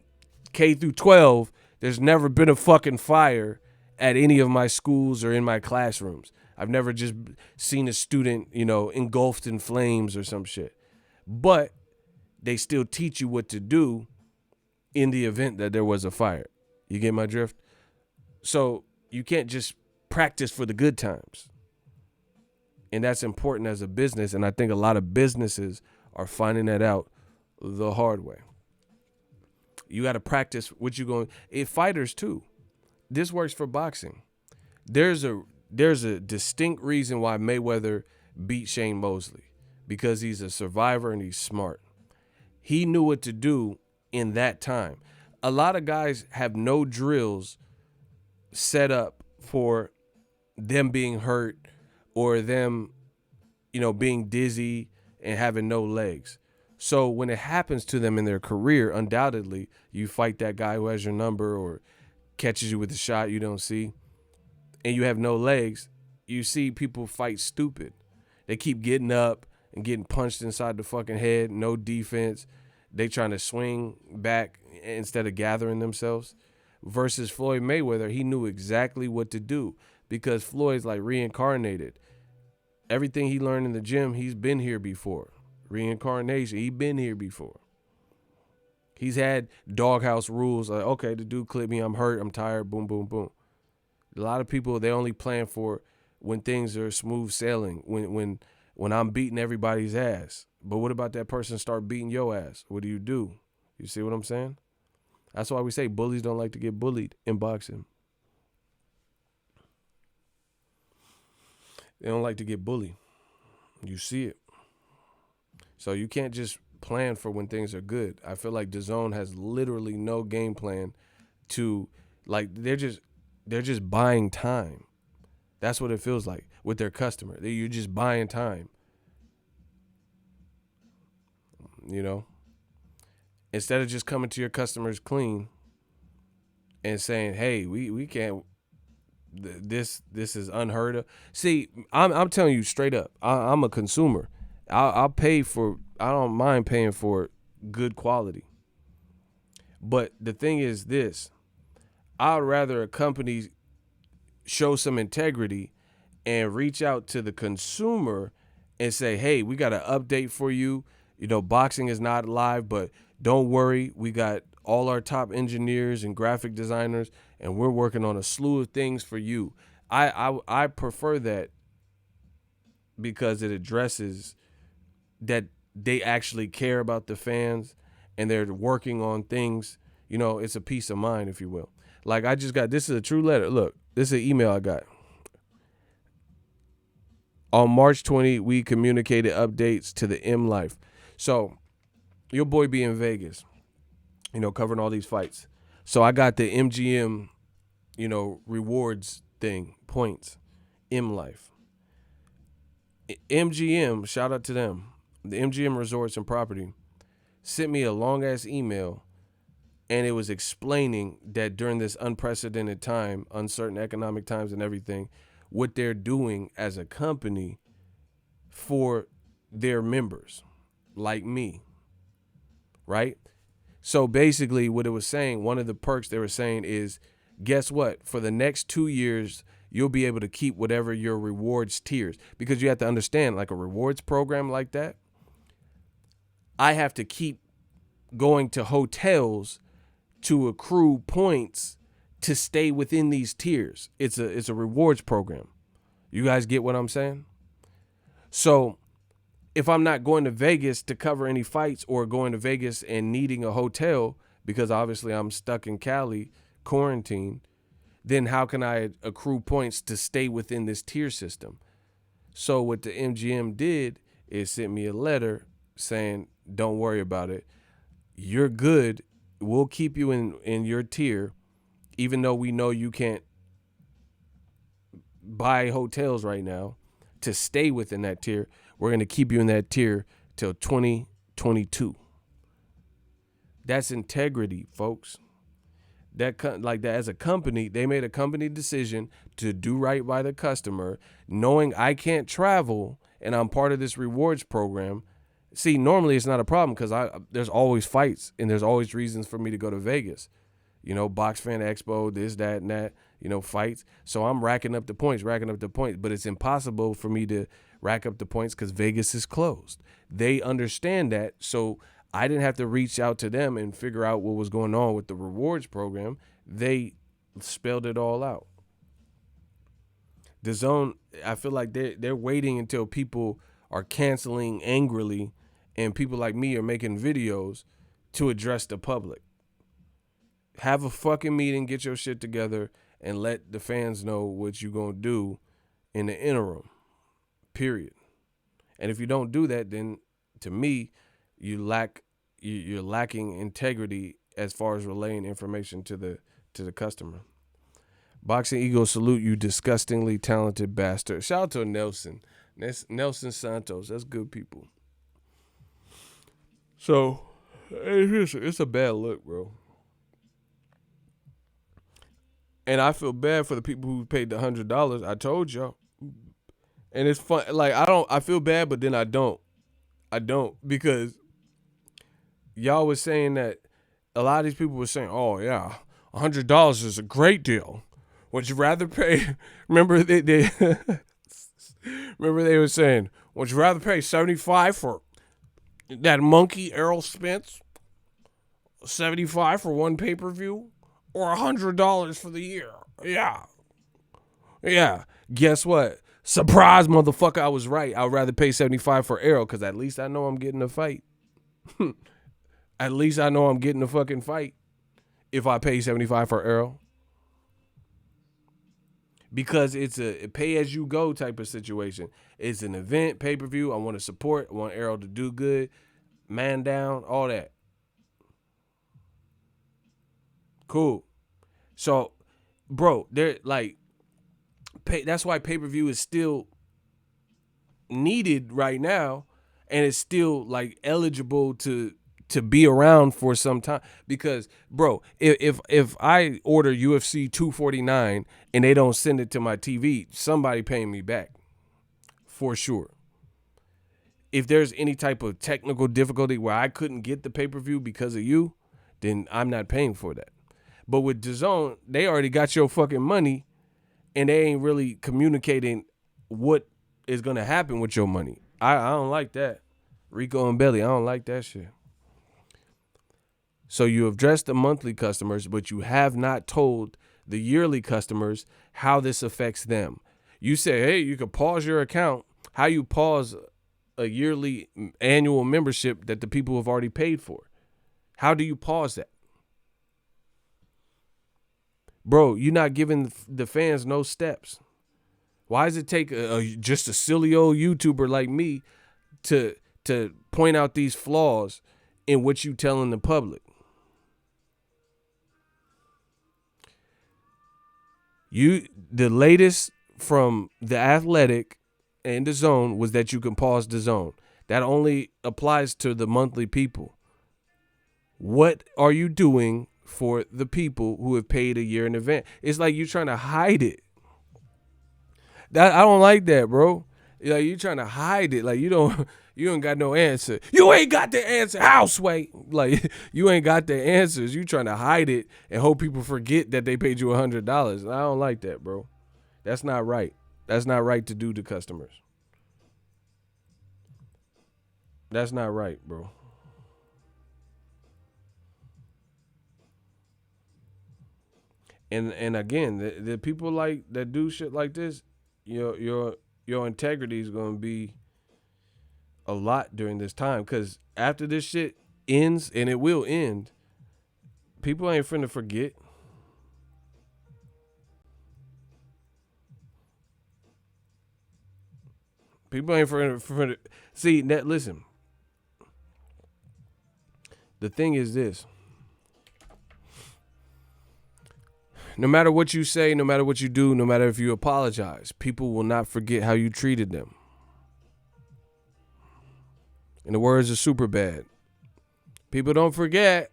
K through 12, there's never been a fucking fire at any of my schools or in my classrooms. I've never just seen a student, you know, engulfed in flames or some shit. But they still teach you what to do in the event that there was a fire. You get my drift? So you can't just practice for the good times. And that's important as a business. And I think a lot of businesses are finding that out the hard way. You got to practice what you're going. Fighters too. This works for boxing. There's a distinct reason why Mayweather beat Shane Mosley, because he's a survivor and he's smart. He knew what to do in that time. A lot of guys have no drills set up for them being hurt or them, you know, being dizzy and having no legs. So when it happens to them in their career, undoubtedly, you fight that guy who has your number or catches you with a shot you don't see, and you have no legs, you see people fight stupid. They keep getting up and getting punched inside the fucking head, no defense. They trying to swing back instead of gathering themselves. Versus Floyd Mayweather, he knew exactly what to do because Floyd's like reincarnated. Everything he learned in the gym, he's been here before. Reincarnation, he been here before. He's had doghouse rules like, okay, the dude clipped me, I'm hurt, I'm tired, boom, boom, boom. A lot of people, they only plan for when things are smooth sailing, when I'm beating everybody's ass. But what about that person start beating your ass? What do? You see what I'm saying? That's why we say bullies don't like to get bullied in boxing. They don't like to get bullied. You see it. So you can't just plan for when things are good. I feel like Dazn has literally no game plan to, like, they're just buying time. That's what it feels like with their customer. You're just buying time. You know? Instead of just coming to your customers clean and saying, hey, we can't, this is unheard of. See, I'm telling you straight up, I'm a consumer. I'll pay for, I don't mind paying for good quality. But the thing is this, I'd rather a company show some integrity and reach out to the consumer and say, hey, we got an update for you. You know, boxing is not live, but don't worry. We got all our top engineers and graphic designers, and we're working on a slew of things for you. I prefer that because it addresses that they actually care about the fans and they're working on things. You know, it's a peace of mind, if you will. Like I just got, this is a true letter. Look, this is an email I got. On March 20, we communicated updates to the M Life. So your boy be in Vegas, you know, covering all these fights. So I got the MGM, you know, rewards thing, points, M Life. MGM, shout out to them. The MGM Resorts and Property sent me a long ass email, and it was explaining that during this unprecedented time, uncertain economic times and everything, what they're doing as a company for their members, like me, right? So basically what it was saying, one of the perks they were saying is, guess what? For the next 2 years, you'll be able to keep whatever your rewards tiers, because you have to understand, like a rewards program like that, I have to keep going to hotels to accrue points to stay within these tiers. It's a rewards program. You guys get what I'm saying? So if I'm not going to Vegas to cover any fights or going to Vegas and needing a hotel, because obviously I'm stuck in Cali, quarantine, then how can I accrue points to stay within this tier system? So what the MGM did is sent me a letter saying, don't worry about it. You're good. We'll keep you in your tier, even though we know you can't buy hotels right now. To stay within that tier, we're going to keep you in that tier till 2022. That's integrity, folks. Like that, as a company, they made a company decision to do right by the customer, knowing I can't travel and I'm part of this rewards program. See, normally it's not a problem because there's always fights and there's always reasons for me to go to Vegas. Box Fan Expo, this, that, and that, fights. So I'm racking up the points, but it's impossible for me to rack up the points because Vegas is closed. They understand that. So I didn't have to reach out to them and figure out what was going on with the rewards program. They spelled it all out. Dazn, I feel like they're waiting until people are canceling angrily and people like me are making videos to address the public. Have a fucking meeting, get your shit together, and let the fans know what you're going to do in the interim, period. And if you don't do that, then to me, you're lacking integrity as far as relaying information to the customer. Boxing Ego, salute you, disgustingly talented bastard. Shout out to Nelson. That's Nelson Santos. That's good people. So, it's a bad look, bro. And I feel bad for the people who paid the $100. I told y'all. And it's fun. Like, I feel bad, but then I don't. Because y'all was saying that a lot of these people were saying, oh, yeah, $100 is a great deal. Would you rather pay? Remember they remember they were saying, would you rather pay $75 for that monkey Errol Spence? $75 for one pay-per-view? Or $100 for the year? Yeah. Guess what? Surprise, motherfucker, I was right. I'd rather pay $75 for Errol because at least I know I'm getting a fight. At least I know I'm getting a fucking fight if I pay $75 for Errol. Because it's a pay-as-you-go type of situation. It's an event, pay-per-view. I want to support. I want Errol to do good. Man down, all that. Cool. So, bro, they're like, that's why pay-per-view is still needed right now, and it's still like eligible to be around for some time. Because, bro, if I order UFC 249 and they don't send it to my TV, somebody paying me back for sure. If there's any type of technical difficulty where I couldn't get the pay-per-view because of you, then I'm not paying for that. But with DAZN, they already got your fucking money and they ain't really communicating what is going to happen with your money. I don't like that. Rico and Belly, I don't like that shit. So you have addressed the monthly customers, but you have not told the yearly customers how this affects them. You say, hey, you can pause your account. How you pause a yearly annual membership that the people have already paid for? How do you pause that? Bro, you're not giving the fans no steps. Why does it take just a silly old YouTuber like me to point out these flaws in what you telling the public? The latest from The Athletic and DAZN was that you can pause DAZN. That only applies to the monthly people. What are you doing for the people who have paid a year in advance? It's like you're trying to hide it. I don't like that, bro. Like you trying to hide it. Like you ain't got no answer. You ain't got the answer. Houseway. Like you ain't got the answers. You trying to hide it and hope people forget that they paid you $100. I don't like that, bro. That's not right. That's not right to do to customers. That's not right, bro. And again, the people like that do shit like this, your integrity is gonna be a lot during this time. Cause after this shit ends, and it will end, people ain't finna forget. People ain't for see that. Listen, the thing is this: no matter what you say, no matter what you do, no matter if you apologize, people will not forget how you treated them. In the words of Superbad, people don't forget.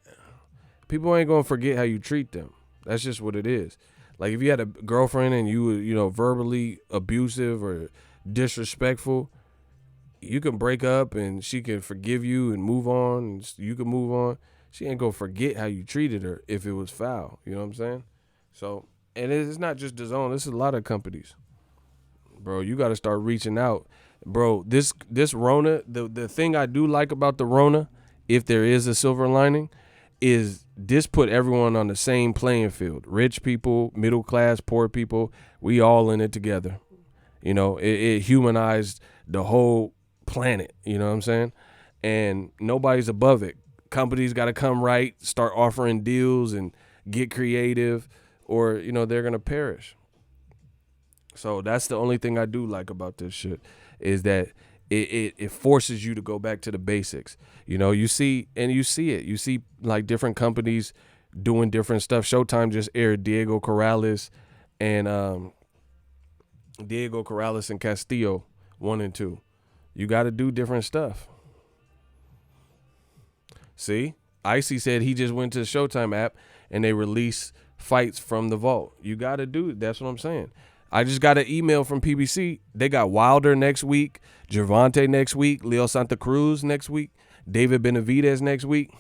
People ain't gonna forget how you treat them. That's just what it is. Like if you had a girlfriend and you were, verbally abusive or disrespectful, you can break up and she can forgive you and move on. And you can move on. She ain't gonna forget how you treated her if it was foul. You know what I'm saying? So, and it's not just DAZN. This is a lot of companies. Bro, you got to start reaching out. Bro, this Rona, the thing I do like about the Rona, if there is a silver lining, is this put everyone on the same playing field. Rich people, middle class, poor people, we all in it together. It humanized the whole planet, you know what I'm saying? And nobody's above it. Companies got to come right, start offering deals and get creative, or, they're going to perish. So that's the only thing I do like about this shit is that it forces you to go back to the basics. You see it. You see like different companies doing different stuff. Showtime just aired Diego Corrales and Castillo 1 and 2. You got to do different stuff. See, Icy said he just went to the Showtime app and they release fights from the vault. You got to do it. That's what I'm saying. I just got an email from PBC. They got Wilder next week, Gervonta next week, Leo Santa Cruz next week, David Benavidez next week.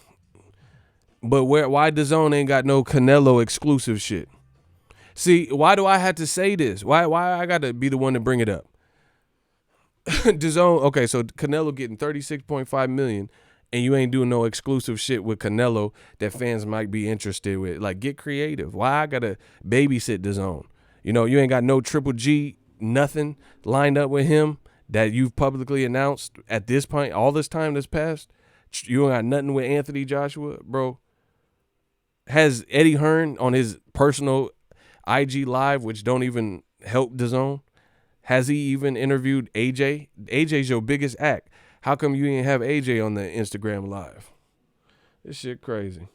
But why DAZN ain't got no Canelo exclusive shit? See, why do I have to say this? Why I got to be the one to bring it up? DAZN, okay, so Canelo getting $36.5 million. And you ain't doing no exclusive shit with Canelo that fans might be interested with. Like, get creative. Why I gotta babysit DAZN? You ain't got no Triple G, nothing lined up with him that you've publicly announced at this point, all this time that's passed. You ain't got nothing with Anthony Joshua, bro. Has Eddie Hearn on his personal IG Live, which don't even help DAZN, has he even interviewed AJ? AJ's your biggest act. How come you didn't have AJ on the Instagram Live? This shit crazy.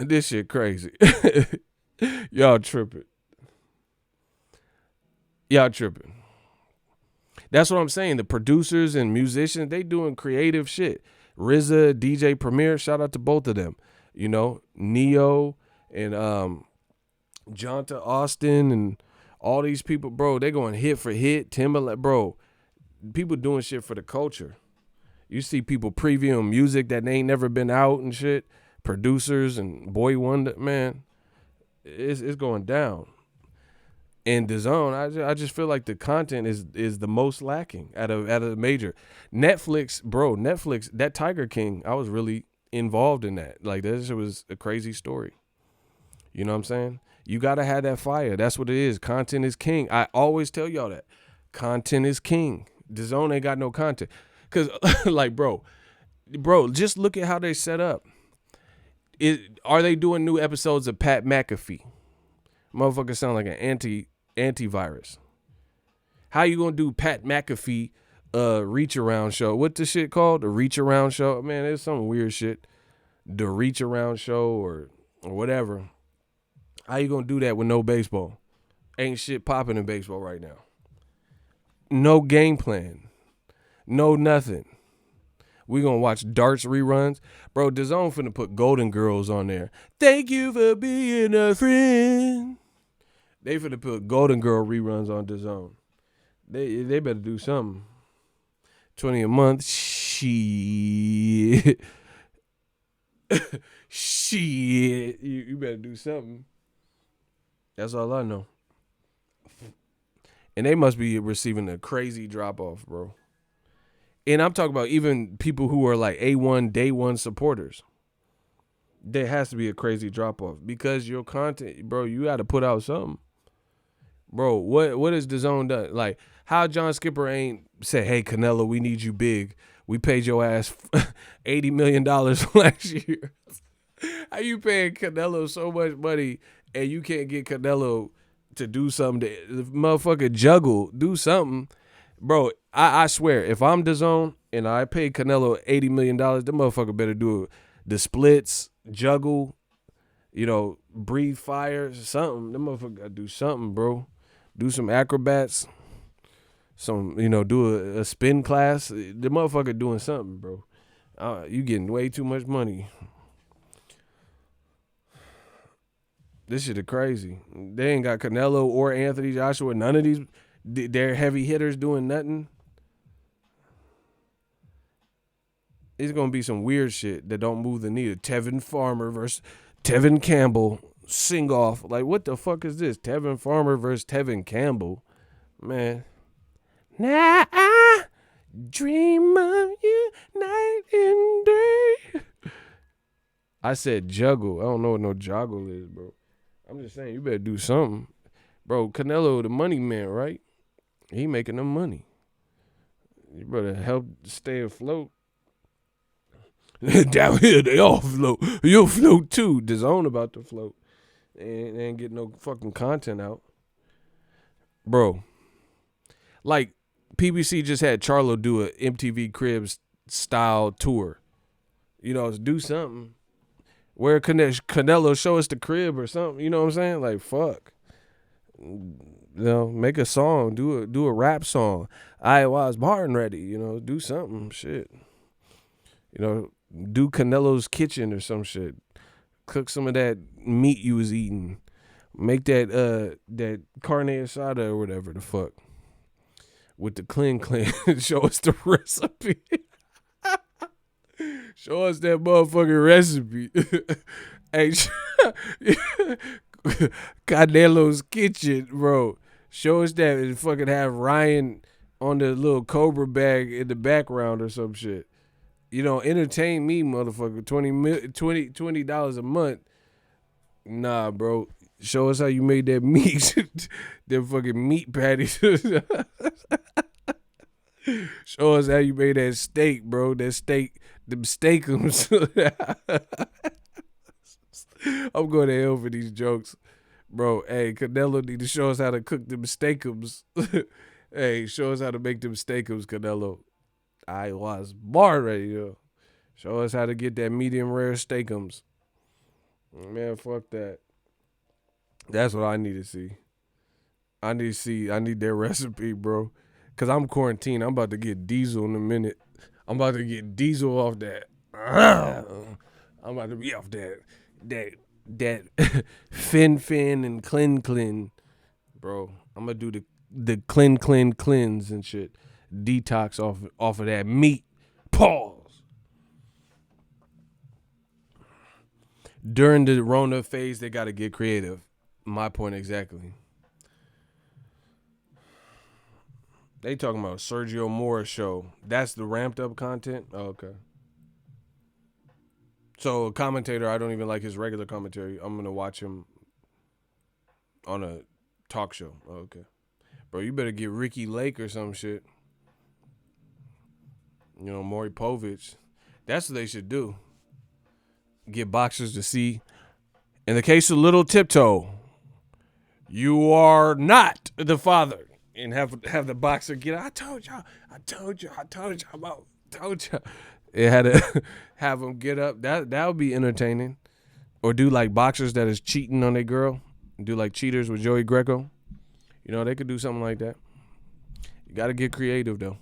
This shit crazy. Y'all tripping. That's what I'm saying. The producers and musicians, they doing creative shit. RZA, DJ Premier, shout out to both of them. Neo and Jonta Austin and all these people, bro, they going hit for hit. Timberlake, bro. People doing shit for the culture. You see people previewing music that ain't never been out and shit. Producers and Boy Wonder, man, it's going down. And DAZN, I just feel like the content is the most lacking out of the major. Netflix, that Tiger King, I was really involved in that. Like, that shit was a crazy story. You know what I'm saying? You got to have that fire. That's what it is. Content is king. I always tell y'all that. Content is king. DAZN ain't got no content. Because, like, bro, just look at how they set up. Are they doing new episodes of Pat McAfee? Motherfucker sound like an antivirus. How you gonna do Pat McAfee reach around show? What the shit called? The reach around show? Man, it's some weird shit. The reach around show or whatever. How you gonna do that with no baseball? Ain't shit popping in baseball right now. No game plan. No nothing. We gonna watch darts reruns. Bro, DAZN finna put Golden Girls on there. Thank you for being a friend. They finna put Golden Girl reruns on DAZN. They better do something. $20 a month. Shit. Shit. You better do something. That's all I know. And they must be receiving a crazy drop-off, bro. And I'm talking about even people who are like A1, day one supporters. There has to be a crazy drop-off because your content, bro, you got to put out something. Bro, what has DAZN done? Like, how John Skipper ain't say, hey, Canelo, we need you big. We paid your ass $80 million last year. How you paying Canelo so much money and you can't get Canelo to do something. The motherfucker juggle, do something. Bro, I swear, if I'm Dazn and I pay Canelo $80 million, the motherfucker better do the splits, juggle, breathe fire, something. The motherfucker gotta do something, bro. Do some acrobats, do a spin class. The motherfucker doing something, bro. You getting way too much money. This shit is crazy. They ain't got Canelo or Anthony Joshua. None of these, they're heavy hitters doing nothing. It's going to be some weird shit that don't move the needle. Tevin Farmer versus Tevin Campbell. Sing off. Like, what the fuck is this? Tevin Farmer versus Tevin Campbell. Man. Now I dream of you night and day. I said juggle. I don't know what no joggle is, bro. I'm just saying, you better do something. Bro, Canelo, the money man, right? He making them money. You better help stay afloat. Down here, they all float. You'll float too. Dazn about to float. And ain't get no fucking content out. Bro, like, PBC just had Charlo do a MTV Cribs style tour. Do something. Where Canelo show us the crib or something. You know what I'm saying? Like, fuck. Make a song. Do a rap song. I was born ready. Do something. Shit. Do Canelo's kitchen or some shit. Cook some of that meat you was eating. Make that carne asada or whatever the fuck. With the clean. Show us the recipe. Show us that motherfucking recipe. Hey, Canelo's kitchen, bro. Show us that and fucking have Ryan on the little Cobra bag in the background or some shit. Entertain me, motherfucker. $20 a month. Nah, bro. Show us how you made that meat. Them fucking meat patties. Show us how you made that steak, bro. That steak, them steakums. I'm going to hell for these jokes. Bro, hey, Canelo need to show us how to cook them steakums. Hey, show us how to make them steakums, Canelo. I was born ready, Show us how to get that medium rare steakums. Man, fuck that. That's what I need to see. I need their recipe, bro. Because I'm quarantined. I'm about to get Diesel in a minute. I'm about to get Diesel off that. I'm about to be off that fin and clean. Bro, I'm going to do the cleanse and shit. Detox off of that meat. Pause. During the Rona phase, they got to get creative. My point exactly. They talking about Sergio Mora's show. That's the ramped up content? Oh, okay. So a commentator, I don't even like his regular commentary. I'm going to watch him on a talk show. Oh, okay. Bro, you better get Ricky Lake or some shit. Maury Povich. That's what they should do. Get boxers to see. In the case of Little Tiptoe, you are not the father. And have the boxer get out. I told y'all. It had to have him get up. That would be entertaining. Or do like boxers that is cheating on their girl. Do like cheaters with Joey Greco. They could do something like that. You got to get creative though.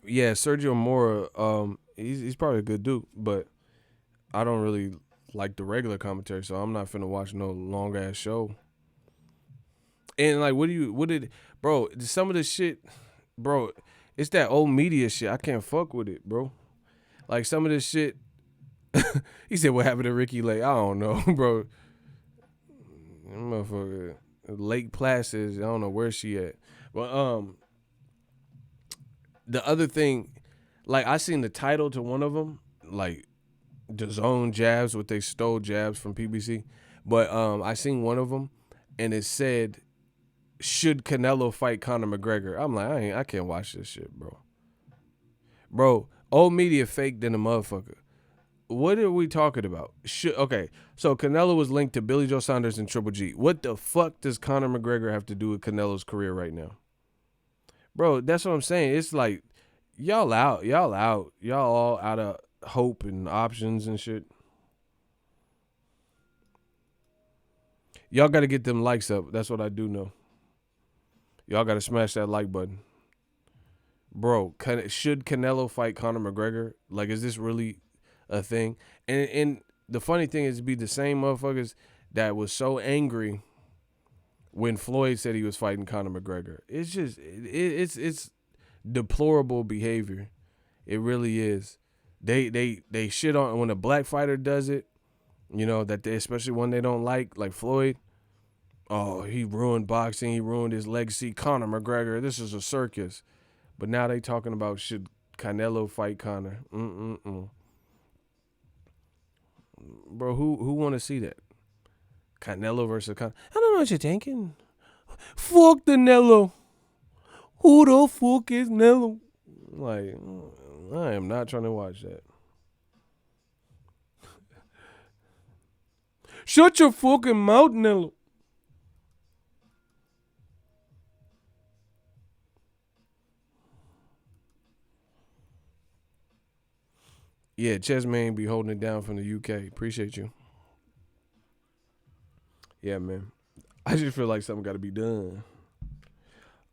Yeah, Sergio Mora, he's probably a good dude, but I don't really like the regular commentary, so I'm not finna watch no long ass show. And like, bro, some of the shit, bro, it's that old media shit. I can't fuck with it, bro. Like some of this shit, he said, what happened to Ricky Lake? I don't know, bro. Motherfucker, Lake Placid, I don't know where she at. But, the other thing, like I seen the title to one of them, like Dazn jabs, what they stole jabs from PBC. But I seen one of them, and it said, "Should Canelo fight Conor McGregor?" I'm like, I can't watch this shit, bro. Bro, old media fake than a motherfucker. What are we talking about? Okay, so Canelo was linked to Billy Joe Saunders and Triple G. What the fuck does Conor McGregor have to do with Canelo's career right now? Bro, that's what I'm saying. It's like y'all all out of hope and options and shit. Y'all got to get them likes up. That's what I do know. Y'all got to smash that like button. Bro, should Canelo fight Conor McGregor? Like, is this really a thing? And the funny thing is, be the same motherfuckers that was so angry when Floyd said he was fighting Conor McGregor. It's just it's deplorable behavior. It really is. They shit on when a black fighter does it. You know that especially when they don't like Floyd. Oh, he ruined boxing. He ruined his legacy. Conor McGregor. This is a circus. But now they talking about should Canelo fight Conor. Bro, who want to see that? Canelo versus Conor. I don't know what you're thinking. Fuck the Nello. Who the fuck is Nello? Like, I am not trying to watch that. Shut your fucking mouth, Nello. Yeah, Chessman be holding it down from the UK. Appreciate you. Yeah, man. I just feel like something got to be done.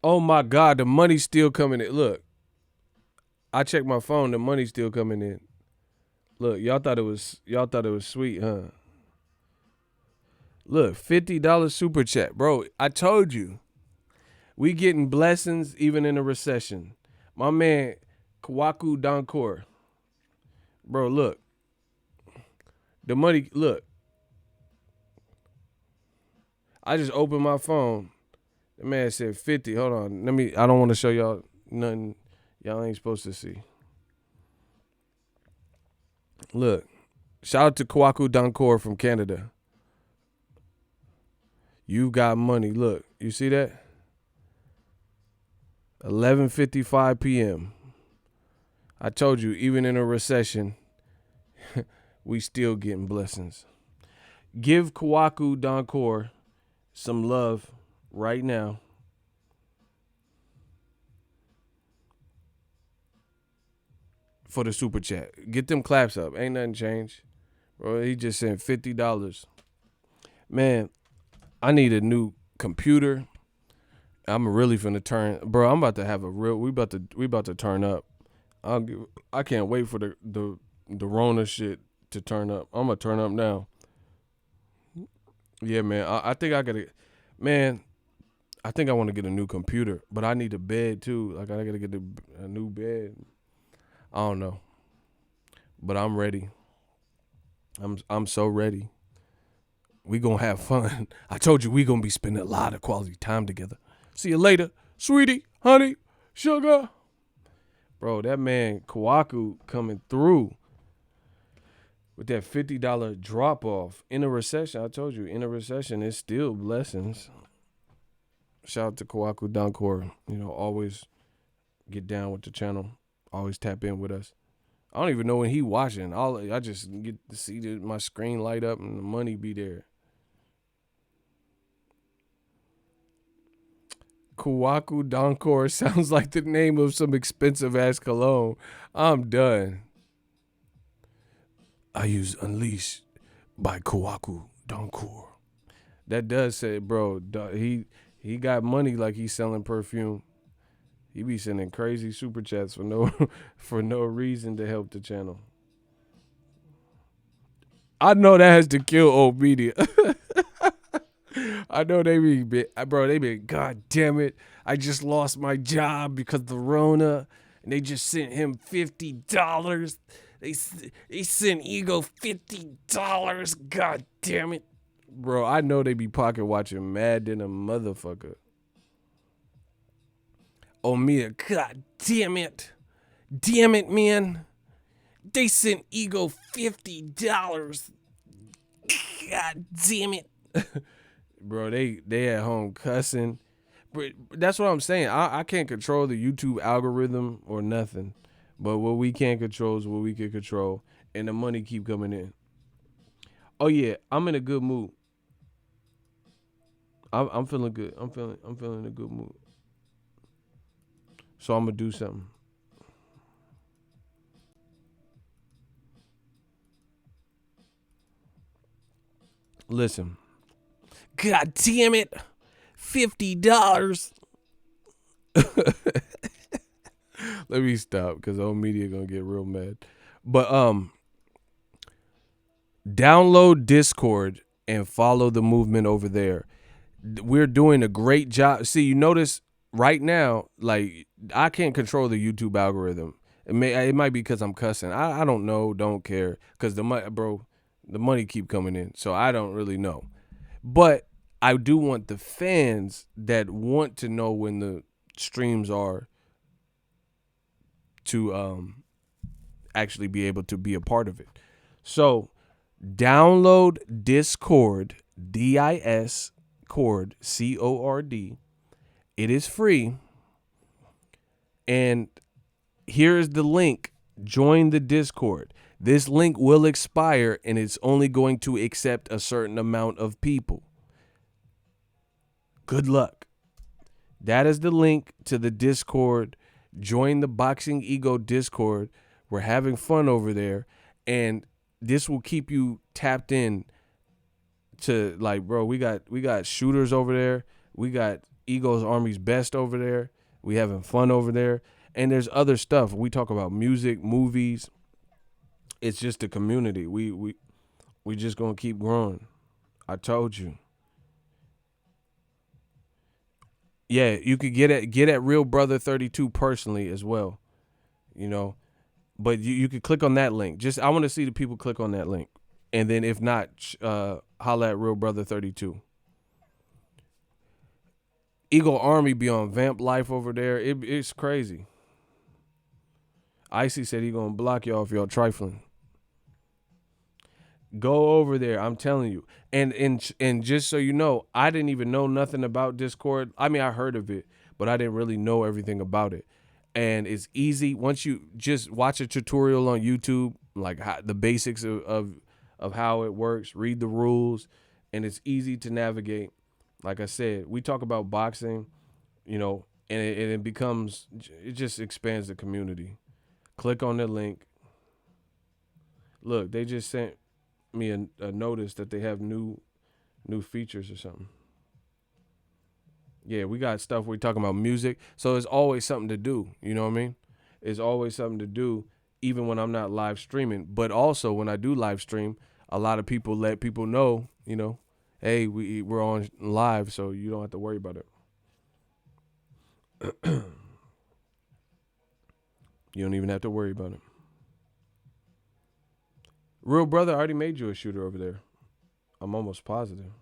Oh my God, the money's still coming in. Look, I checked my phone. The money's still coming in. Look, y'all thought it was sweet, huh? Look, $50 super chat, bro. I told you, we getting blessings even in a recession. My man, Kwaku Donkor. Bro, look. The money, look. I just opened my phone. The man said 50. Hold on. I don't want to show y'all nothing y'all ain't supposed to see. Look. Shout out to Kwaku Donkor from Canada. You got money. Look. You see that? 11:55 p.m. I told you, even in a recession, we still getting blessings. Give Kwaku Donkor some love right now. For the super chat. Get them claps up. Ain't nothing changed. Bro, he just sent $50. Man, I need a new computer. I'm really finna turn, bro. I'm about to have a real. We about to turn up. I can't wait for the Rona shit to turn up. I'm gonna turn up now. Yeah, man. I think I gotta, man. I think I want to get a new computer, but I need a bed too. Like I gotta get a new bed. I don't know, but I'm ready. I'm so ready. We gonna have fun. I told you we gonna be spending a lot of quality time together. See you later, sweetie, honey, sugar. Bro, that man Kwaku coming through with that $50 drop off in a recession. I told you, in a recession, it's still blessings. Shout out to Kwaku Donkor. You know, always get down with the channel. Always tap in with us. I don't even know when he watching. I just get to see my screen light up and the money be there. Kwaku Donkor sounds like the name of some expensive ass cologne. I'm done. I use Unleash by Kwaku Donkor. That does say, bro, he got money like he's selling perfume. He be sending crazy super chats for no reason to help the channel. I know that has to kill old media. I know they be, God damn it, I just lost my job because of the Rona, and they just sent him $50. They sent Ego $50. God damn it. Bro, I know they be pocket watching mad than a motherfucker. Oh, Mia, God damn it. Damn it, man. They sent Ego $50. God damn it. Bro, they at home cussing. But that's what I'm saying. I can't control the YouTube algorithm or nothing. But what we can control is what we can control. and the money keep coming in. Oh yeah, I'm in a good mood. I'm feeling good. I'm feeling in a good mood. So I'm gonna do something. Listen. God damn it. $50. Let me stop because old media gonna get real mad. But download Discord and follow the movement over there. We're doing a great job. See, you notice right now, like I can't control the YouTube algorithm. It might be because I'm cussing. I don't know, don't care, because the money, bro, the money keep coming in, so I don't really know. But I do want the fans that want to know when the streams are to actually be able to be a part of it. So download Discord, DIS Cord, CORD. It is free. And here is the link. Join the Discord. This link will expire and it's only going to accept a certain amount of people. Good luck. That is the link to the Discord. Join the Boxing Ego Discord. We're having fun over there. And this will keep you tapped in to, like, bro, we got shooters over there. We got Ego's Army's Best over there. We having fun over there. And there's other stuff. We talk about music, movies. It's just a community. We just gonna keep growing. I told you. Yeah, you could get at Real Brother 32 personally as well. You know. But you could click on that link. Just I want to see the people click on that link. And then if not, holla at Real Brother 32. Eagle Army be on Vamp Life over there. It's crazy. Icy said he gonna block y'all if y'all trifling. Go over there. I'm telling you. And just so you know, I didn't even know nothing about Discord. I mean, I heard of it, but I didn't really know everything about it. And it's easy once you just watch a tutorial on YouTube, like the basics of how it works, read the rules, and it's easy to navigate. Like I said, we talk about boxing, you know, and it just expands the community. Click on the link. Look, they just sent me a notice that they have new features or something. Yeah, we got stuff. We're talking about music, so it's always something to do. You know what I mean? It's always something to do, even when I'm not live streaming. But also when I do live stream, a lot of people let people know, you know, hey, we're on live, so you don't have to worry about it. You don't even have to worry about it. Real Brother already made you a shooter over there. I'm almost positive.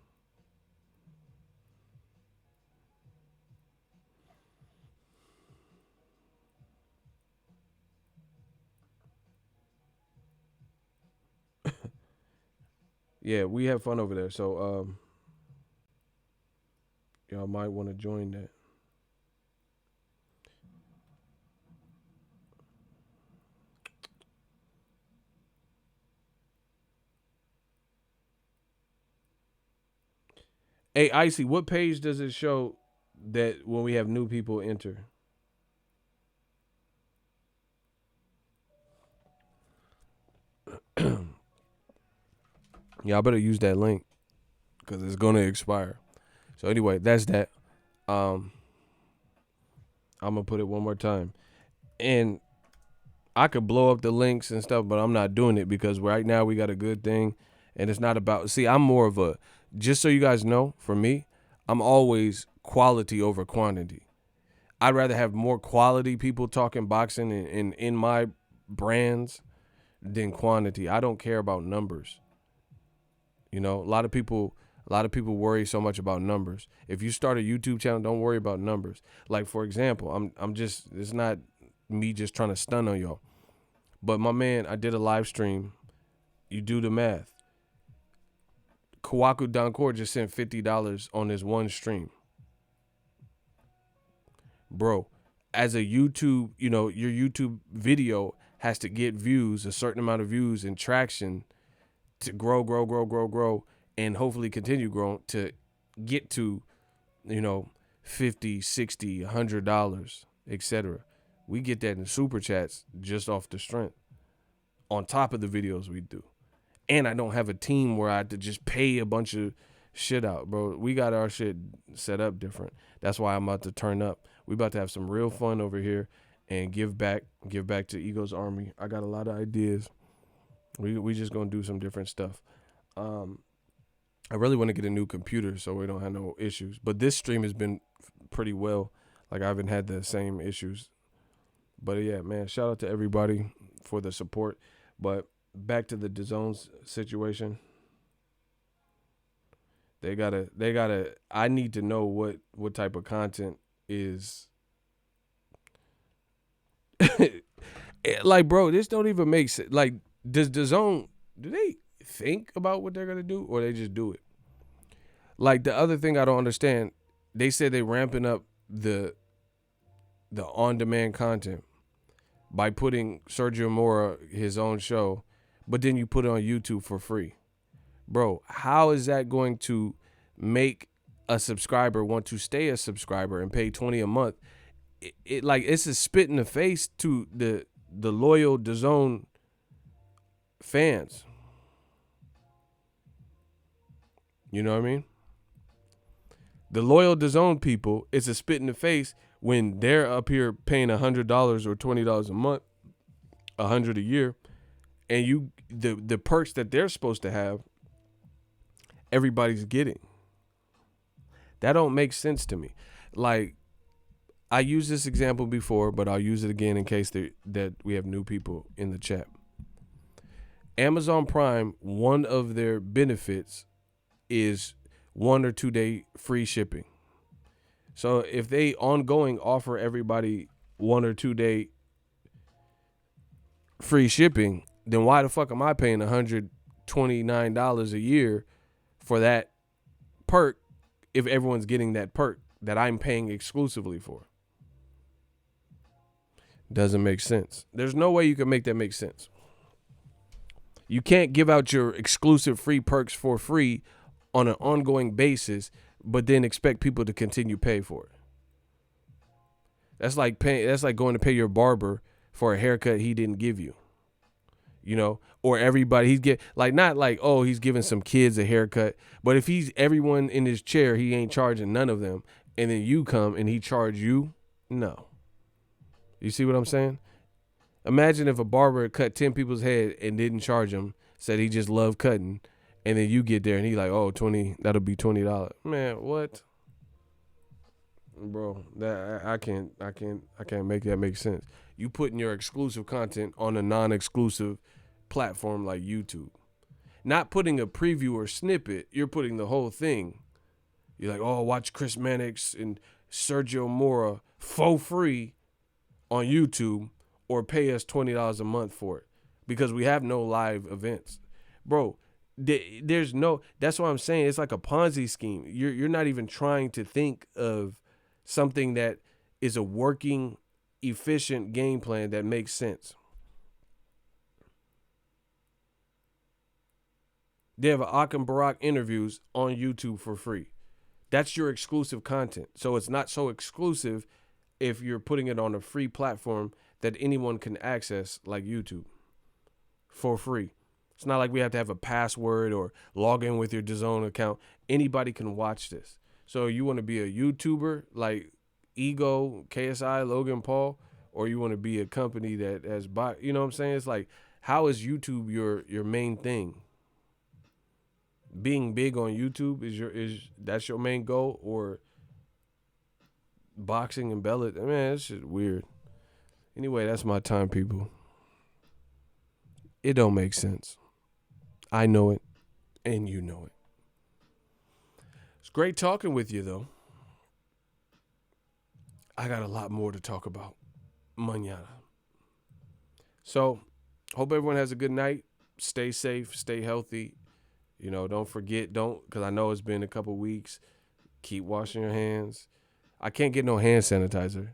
Yeah, we have fun over there. So y'all might want to join that. Hey, Icy, what page does it show that when we have new people enter? Y'all better use that link because it's gonna expire. So anyway, that's that. Um, I'm gonna put it one more time, and I could blow up the links and stuff, but I'm not doing it because right now we got a good thing, and it's not about. See, I'm more of a. Just so you guys know, for me, I'm always quality over quantity. I'd rather have more quality people talking boxing in my brands than quantity. I don't care about numbers. You know, a lot of people worry so much about numbers. If you start a YouTube channel, don't worry about numbers. Like for example, I'm just it's not me just trying to stun on y'all. But my man, I did a live stream. You do the math. Kawaku Donkor just sent $50 on his one stream. Bro, as a YouTube, you know, your YouTube video has to get views, a certain amount of views and traction to grow, and hopefully continue growing to get to, $50, $60, $100, etc. We get that in super chats just off the strength, on top of the videos we do. And I don't have a team where I have to just pay a bunch of shit out, bro. We got our shit set up different. That's why I'm about to turn up. We about to have some real fun over here and give back to Ego's Army. I got a lot of ideas. We just gonna do some different stuff. I really want to get a new computer so we don't have no issues. But this stream has been pretty well. Like, I haven't had the same issues. But yeah, man, shout out to everybody for the support. But back to the Dazn situation. They gotta I need to know what type of content is like, bro, this don't even make sense. Like, does Dazn, do they think about what they're gonna do, or they just do it? Like, the other thing I don't understand, they said they ramping up the on-demand content by putting Sergio Mora, his own show, but then you put it on YouTube for free. Bro, how is that going to make a subscriber want to stay a subscriber and pay $20 a month? It's a spit in the face to the loyal Dazn fans. You know what I mean? The loyal Dazn people, it's a spit in the face when they're up here paying $100 or $20 a month, $100 a year, and the perks that they're supposed to have, everybody's getting. That don't make sense to me. Like, I used this example before, but I'll use it again in case that we have new people in the chat. Amazon Prime, one of their benefits is 1 or 2 day free shipping. So if they ongoing offer everybody 1 or 2 day free shipping, then why the fuck am I paying $129 a year for that perk if everyone's getting that perk that I'm paying exclusively for? Doesn't make sense. There's no way you can make that make sense. You can't give out your exclusive free perks for free on an ongoing basis, but then expect people to continue pay for it. That's like going to pay your barber for a haircut he didn't give you. Or everybody not like, oh, he's giving some kids a haircut, but if he's everyone in his chair, he ain't charging none of them, and then you come and he charge you, no. You see what I'm saying? Imagine if a barber cut 10 people's head and didn't charge them, said he just loved cutting, and then you get there and he like, oh, 20, that'll be $20. Man, what? Bro, that I can't make that make sense. You putting your exclusive content on a non-exclusive platform like YouTube. Not putting a preview or snippet, you're putting the whole thing. You're like, oh, watch Chris Mannix and Sergio Mora for free on YouTube, or pay us $20 a month for it because we have no live events. Bro, there's no, that's what I'm saying. It's like a Ponzi scheme. You're not even trying to think of something that is a working, efficient game plan that makes sense. They have Akim Barak interviews on YouTube for free. That's your exclusive content. So it's not so exclusive if you're putting it on a free platform that anyone can access, like YouTube, for free. It's not like we have to have a password or log in with your Dazn account. Anybody can watch this. So you want to be a YouTuber like Ego, KSI, Logan Paul, or you want to be a company that has bought, you know what I'm saying? It's like, how is YouTube your main thing? Being big on YouTube is that's your main goal, or boxing and Bellator? Man, that's just weird. Anyway, that's my time, people. It don't make sense. I know it, and you know it. It's great talking with you, though. I got a lot more to talk about mañana. So, hope everyone has a good night. Stay safe, stay healthy. Don't forget, because I know it's been a couple weeks. Keep washing your hands. I can't get no hand sanitizer,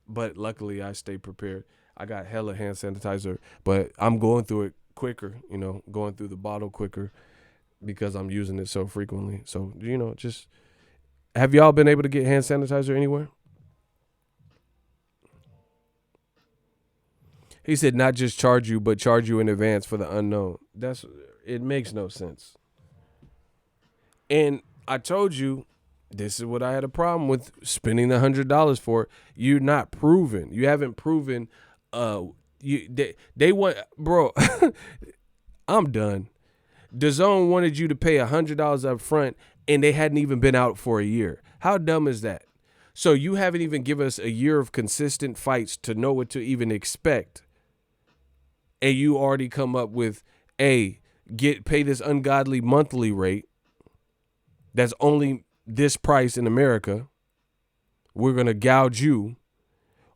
but luckily I stay prepared. I got hella hand sanitizer, but I'm going through it quicker, going through the bottle quicker because I'm using it so frequently. So, just have y'all been able to get hand sanitizer anywhere? He said not just charge you, but charge you in advance for the unknown. It makes no sense. And I told you, this is what I had a problem with spending $100 for. You're not proven. You haven't proven. They want, bro. I'm done. DAZN wanted you to pay $100 up front, and they hadn't even been out for a year. How dumb is that? So you haven't even given us a year of consistent fights to know what to even expect, and you already come up with pay this ungodly monthly rate that's only this price in America. We're gonna gouge you,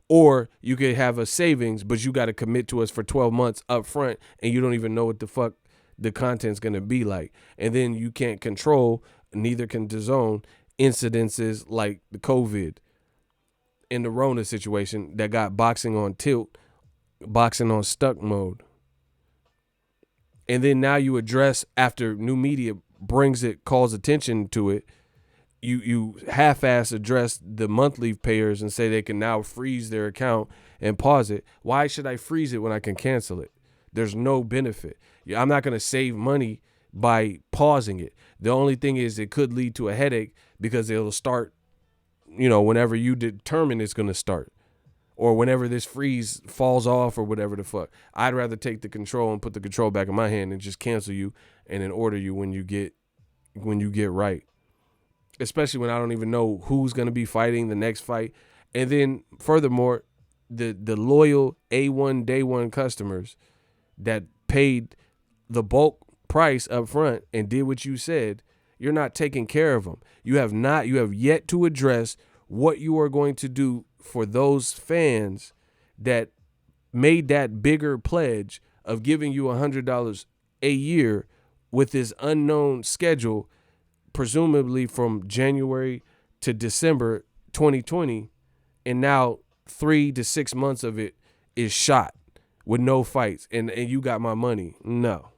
or you could have a savings, but you got to commit to us for 12 months up front, and you don't even know what the fuck the content's gonna be like, and then you can't control. Neither can DAZN incidences like the COVID and the Rona situation that got boxing on tilt, boxing on stuck mode. And then now you address, after new media calls attention to it, you half-ass address the monthly payers and say they can now freeze their account and pause it. Why should I freeze it when I can cancel it? There's no benefit. I'm not going to save money by pausing it. The only thing is it could lead to a headache because it'll start, whenever you determine it's going to start, or whenever this freeze falls off, or whatever the fuck. I'd rather take the control and put the control back in my hand and just cancel you and then order you when you get right. Especially when I don't even know who's going to be fighting the next fight. And then furthermore, the loyal A1 day one customers that paid the bulk price up front and did what you said, you're not taking care of them. You have yet to address what you are going to do for those fans that made that bigger pledge of giving you $100 a year with this unknown schedule, presumably from January to December 2020, and now 3 to 6 months of it is shot with no fights, and you got my money. No.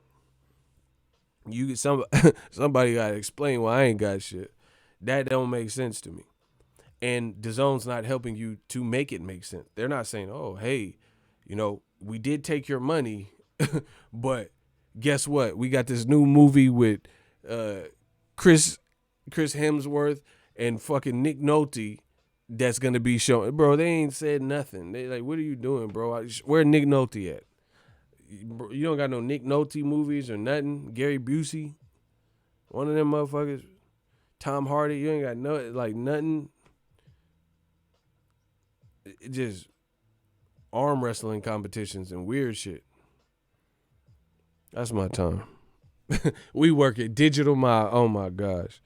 Somebody got to explain why I ain't got shit. That don't make sense to me. And DAZN's not helping you to make it make sense. They're not saying, oh, hey, we did take your money, but guess what? We got this new movie with Chris Hemsworth and fucking Nick Nolte that's going to be shown. Bro, they ain't said nothing. They like, what are you doing, bro? Where Nick Nolte at? You don't got no Nick Nolte movies or nothing. Gary Busey, one of them motherfuckers. Tom Hardy, you ain't got nothing. It just arm wrestling competitions and weird shit. That's my time. We work at Digital Mile. Oh my gosh.